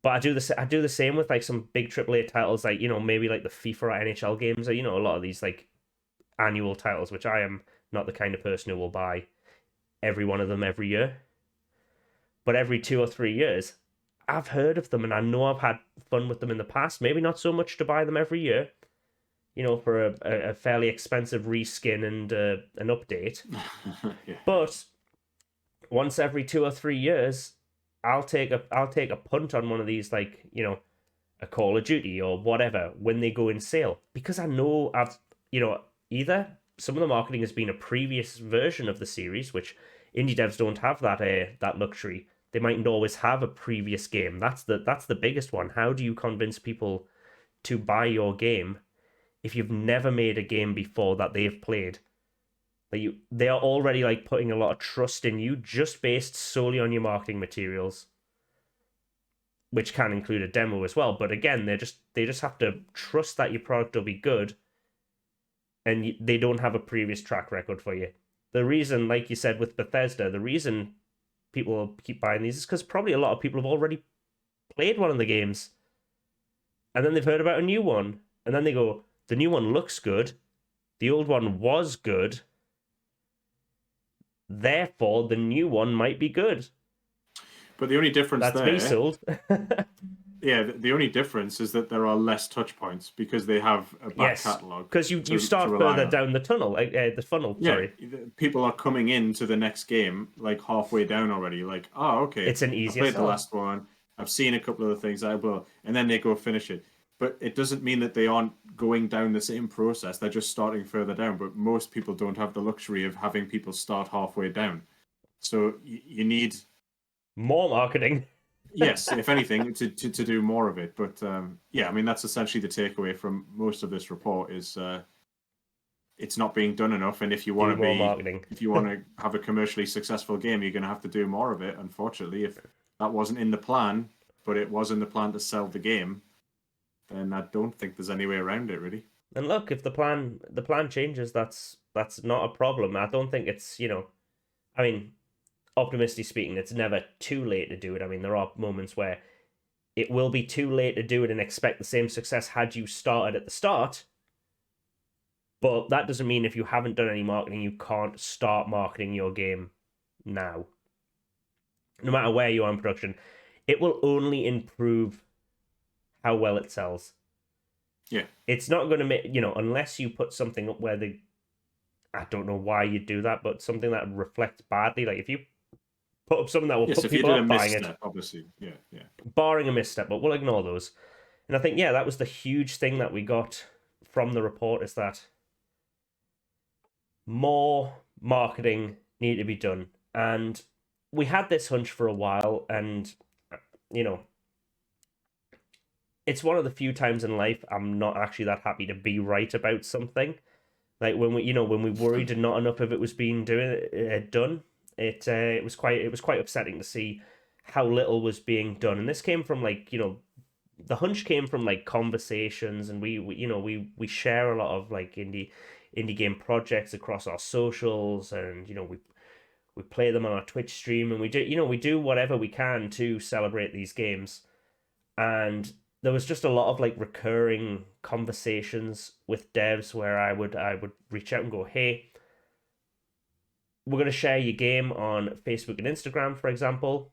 But I do the same with like some big AAA titles, like maybe like the FIFA or NHL games, or a lot of these like annual titles, which I am not the kind of person who will buy every one of them every year. But every 2 or 3 years, I've heard of them, and I know I've had fun with them in the past. Maybe not so much to buy them every year, for a fairly expensive reskin and an update. Yeah. But once every 2 or 3 years, I'll take a punt on one of these, like a Call of Duty or whatever, when they go in sale, because I know either some of the marketing has been a previous version of the series, which indie devs don't have that luxury. They mightn't always have a previous game. That's the biggest one. How do you convince people to buy your game if you've never made a game before that they've played? They are already like putting a lot of trust in you just based solely on your marketing materials, which can include a demo as well. But again, they just have to trust that your product will be good, and they don't have a previous track record for you. The reason, like you said with Bethesda, the reason people keep buying these is because probably a lot of people have already played one of the games, and then they've heard about a new one, and then they go, the new one looks good, the old one was good, therefore the new one might be good. But the only difference That's me sold. Yeah, the only difference is that there are less touch points because they have a back catalog. Because you start further down the tunnel, the funnel. Yeah, sorry, people are coming into the next game like halfway down already. Like, oh, okay, it's an easier. I played the last one. I've seen a couple of the things I will, and then they go finish it. But it doesn't mean that they aren't going down the same process. They're just starting further down. But most people don't have the luxury of having people start halfway down. So you need more marketing. Yes, if anything, to do more of it. But yeah, I mean, that's essentially the takeaway from most of this report is it's not being done enough. And if you want to have a commercially successful game, you're going to have to do more of it. Unfortunately, if that wasn't in the plan, but it was in the plan to sell the game, then I don't think there's any way around it, really. And look, if the plan changes, that's not a problem. I don't think it's I mean, optimistically speaking, it's never too late to do it. I mean, there are moments where it will be too late to do it and expect the same success had you started at the start. But that doesn't mean if you haven't done any marketing, you can't start marketing your game now. No matter where you are in production, it will only improve how well it sells. Yeah. It's not going to make, unless you put something up where I don't know why you do that, but something that reflects badly. Like if you put up something that will put people off buying it. Obviously, yeah. Barring a misstep, but we'll ignore those. And I think, that was the huge thing that we got from the report, is that more marketing needed to be done. And we had this hunch for a while, and, it's one of the few times in life I'm not actually that happy to be right about something. Like when we worried and not enough of it was being done. It was quite upsetting to see how little was being done, and this came from the hunch came from like conversations, and we share a lot of like indie game projects across our socials, and we play them on our Twitch stream, and we do whatever we can to celebrate these games, and there was just a lot of like recurring conversations with devs where I would reach out and go, hey, we're going to share your game on Facebook and Instagram, for example.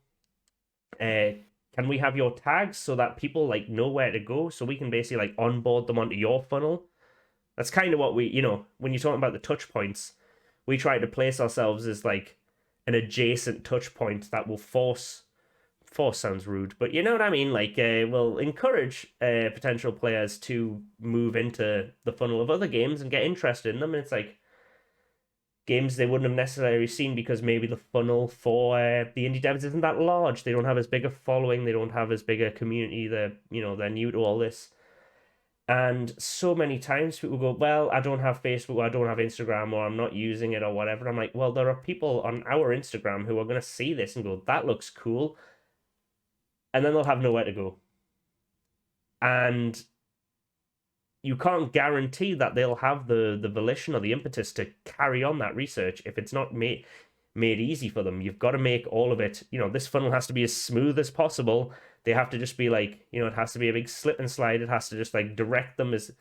Can we have your tags so that people like know where to go, so we can basically like onboard them onto your funnel? That's kind of what we, when you're talking about the touch points, we try to place ourselves as like an adjacent touch point that will force sounds rude, but you know what I mean? Like, will encourage potential players to move into the funnel of other games and get interested in them. And it's like, games they wouldn't have necessarily seen because maybe the funnel for the indie devs isn't that large. They don't have as big a following. They don't have as big a community. They're new to all this. And so many times people go, well, I don't have Facebook, or I don't have Instagram, or I'm not using it, or whatever. I'm like, well, there are people on our Instagram who are going to see this and go, that looks cool. And then they'll have nowhere to go. And you can't guarantee that they'll have the volition or the impetus to carry on that research if it's not made easy for them. You've got to make all of it, this funnel has to be as smooth as possible. They have to just be like, it has to be a big slip and slide. It has to just like direct them as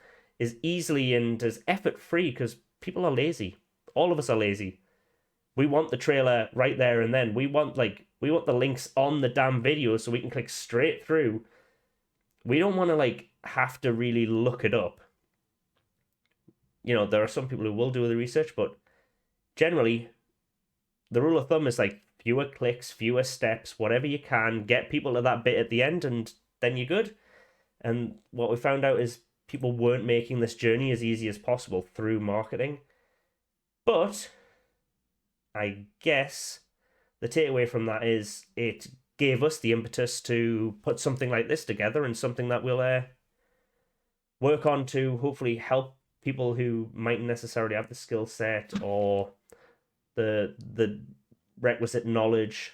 easily and as effort free, because people are lazy. All of us are lazy. We want the trailer right there and then. We want the links on the damn video so we can click straight through. We don't want to have to really look it up. There are some people who will do the research, but generally the rule of thumb is fewer clicks, fewer steps, whatever you can, get people to that bit at the end, and then you're good. And what we found out is people weren't making this journey as easy as possible through marketing. But I guess the takeaway from that is it gave us the impetus to put something like this together, and something that we'll work on to hopefully help people who mightn't necessarily have the skill set or the requisite knowledge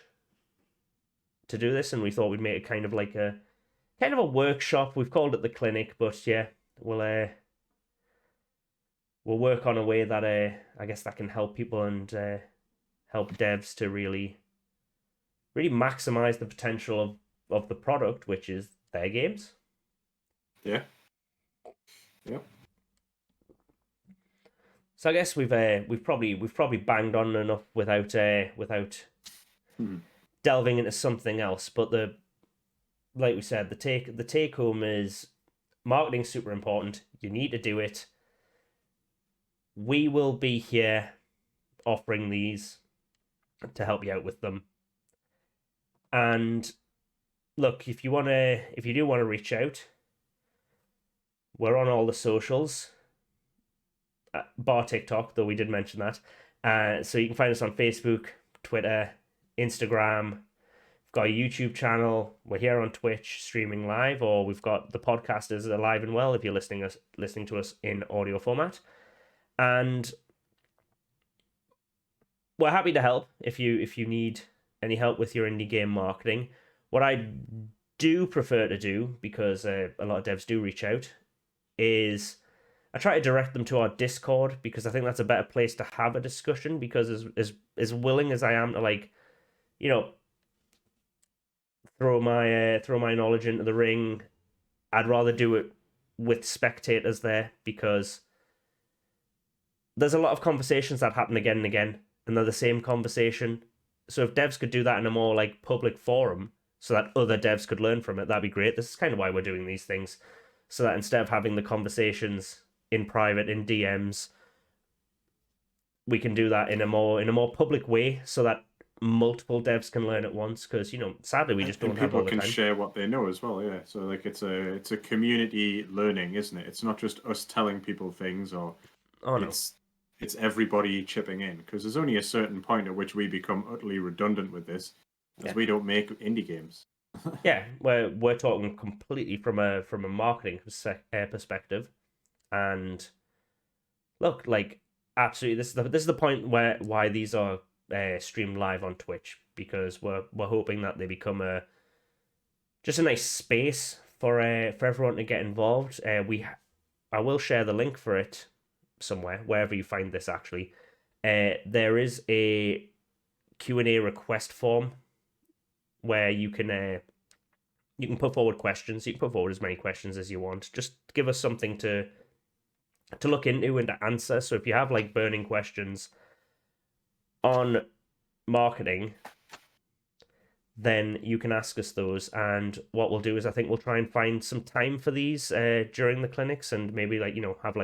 to do this. And we thought we'd make it kind of a workshop. We've called it the clinic, but yeah, we'll work on a way that I guess that can help people and help devs to really maximize the potential of the product, which is their games. Yeah. So I guess we've probably banged on enough without delving into something else. But like we said, the take home is marketing's super important. You need to do it. We will be here offering these to help you out with them. And look, if you do want to reach out, we're on all the socials. Bar TikTok, though we did mention that. So you can find us on Facebook, Twitter, Instagram. We've got a YouTube channel. We're here on Twitch streaming live, or we've got the podcast is alive and well if you're listening to us in audio format. And we're happy to help if you need any help with your indie game marketing. What I do prefer to do, because a lot of devs do reach out, is I try to direct them to our Discord, because I think that's a better place to have a discussion, because as willing as I am to throw my knowledge into the ring, I'd rather do it with spectators there, because there's a lot of conversations that happen again and again, and they're the same conversation. So if devs could do that in a more public forum so that other devs could learn from it, that'd be great. This is kind of why we're doing these things, so that instead of having the conversations in private, in DMs, we can do that in a more public way, so that multiple devs can learn at once. Because sadly, we just don't have all the time. People can share what they know as well. Yeah, so it's a community learning, isn't it? It's not just us telling people things, or it's everybody chipping in. Because there's only a certain point at which we become utterly redundant with this, as we don't make indie games. Yeah, we're talking completely from a marketing perspective. And look, absolutely, this is the point why these are streamed live on Twitch, because we're hoping that they become just a nice space for everyone to get involved. I will share the link for it somewhere, wherever you find this. Actually, there is a Q&A request form where you can put forward questions. You can put forward as many questions as you want. Just give us something to look into and to answer. So if you have burning questions on marketing, then you can ask us those. And what we'll do is, I think we'll try and find some time for these during the clinics, and maybe have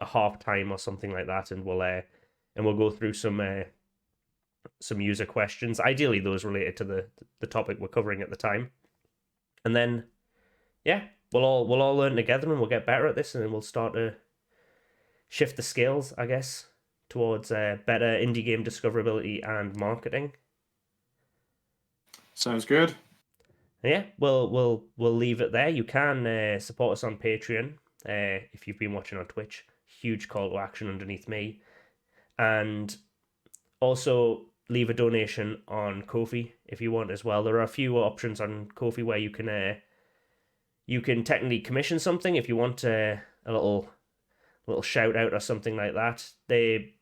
a half time or something like that, and we'll go through some user questions, ideally those related to the topic we're covering at the time. And then we'll all learn together, and we'll get better at this, and then we'll start to shift the scales, I guess, towards better indie game discoverability and marketing. Sounds good. Yeah, we'll leave it there. You can support us on Patreon if you've been watching on Twitch. Huge call to action underneath me, and also leave a donation on Ko-fi if you want as well. There are a few options on Ko-fi where you can technically commission something if you want a little shout out or something like that.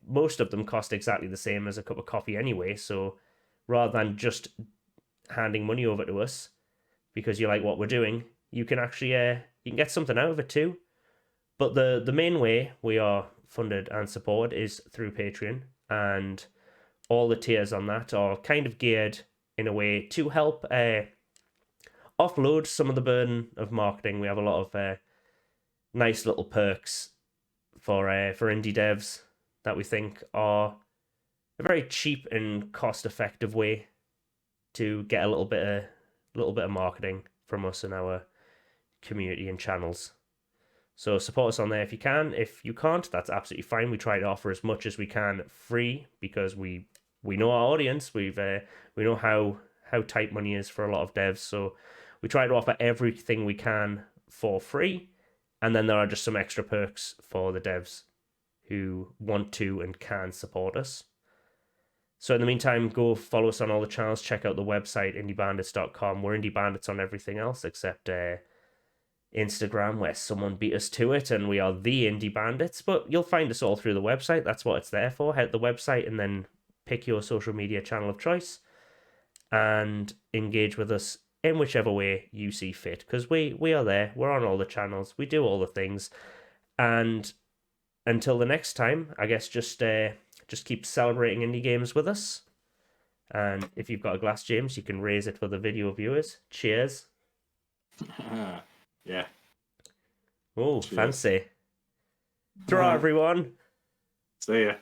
Most of them cost exactly the same as a cup of coffee anyway, so rather than just handing money over to us because you like what we're doing, you can actually you can get something out of it too. But the main way we are funded and supported is through Patreon, and all the tiers on that are kind of geared in a way to help offload some of the burden of marketing. We have a lot of nice little perks for indie devs that we think are a very cheap and cost effective way to get a little bit of marketing from us and our community and channels. So support us on there if you can. If you can't, that's absolutely fine. We try to offer as much as we can free because we know our audience. We know how tight money is for a lot of devs. So we try to offer everything we can for free. And then there are just some extra perks for the devs who want to and can support us. So in the meantime, go follow us on all the channels. Check out the website, indiebandits.com. We're Indie Bandits on everything else except Instagram, where someone beat us to it, and we are the Indie Bandits. But you'll find us all through the website. That's what it's there for. Head to the website and then pick your social media channel of choice and engage with us in whichever way you see fit, because we are there. We're on all the channels. We do all the things. And until the next time, I guess just keep celebrating indie games with us. And if you've got a glass, James, you can raise it for the video viewers. Cheers. Yeah. Oh, Cheers. fancy. Draw, everyone. See ya.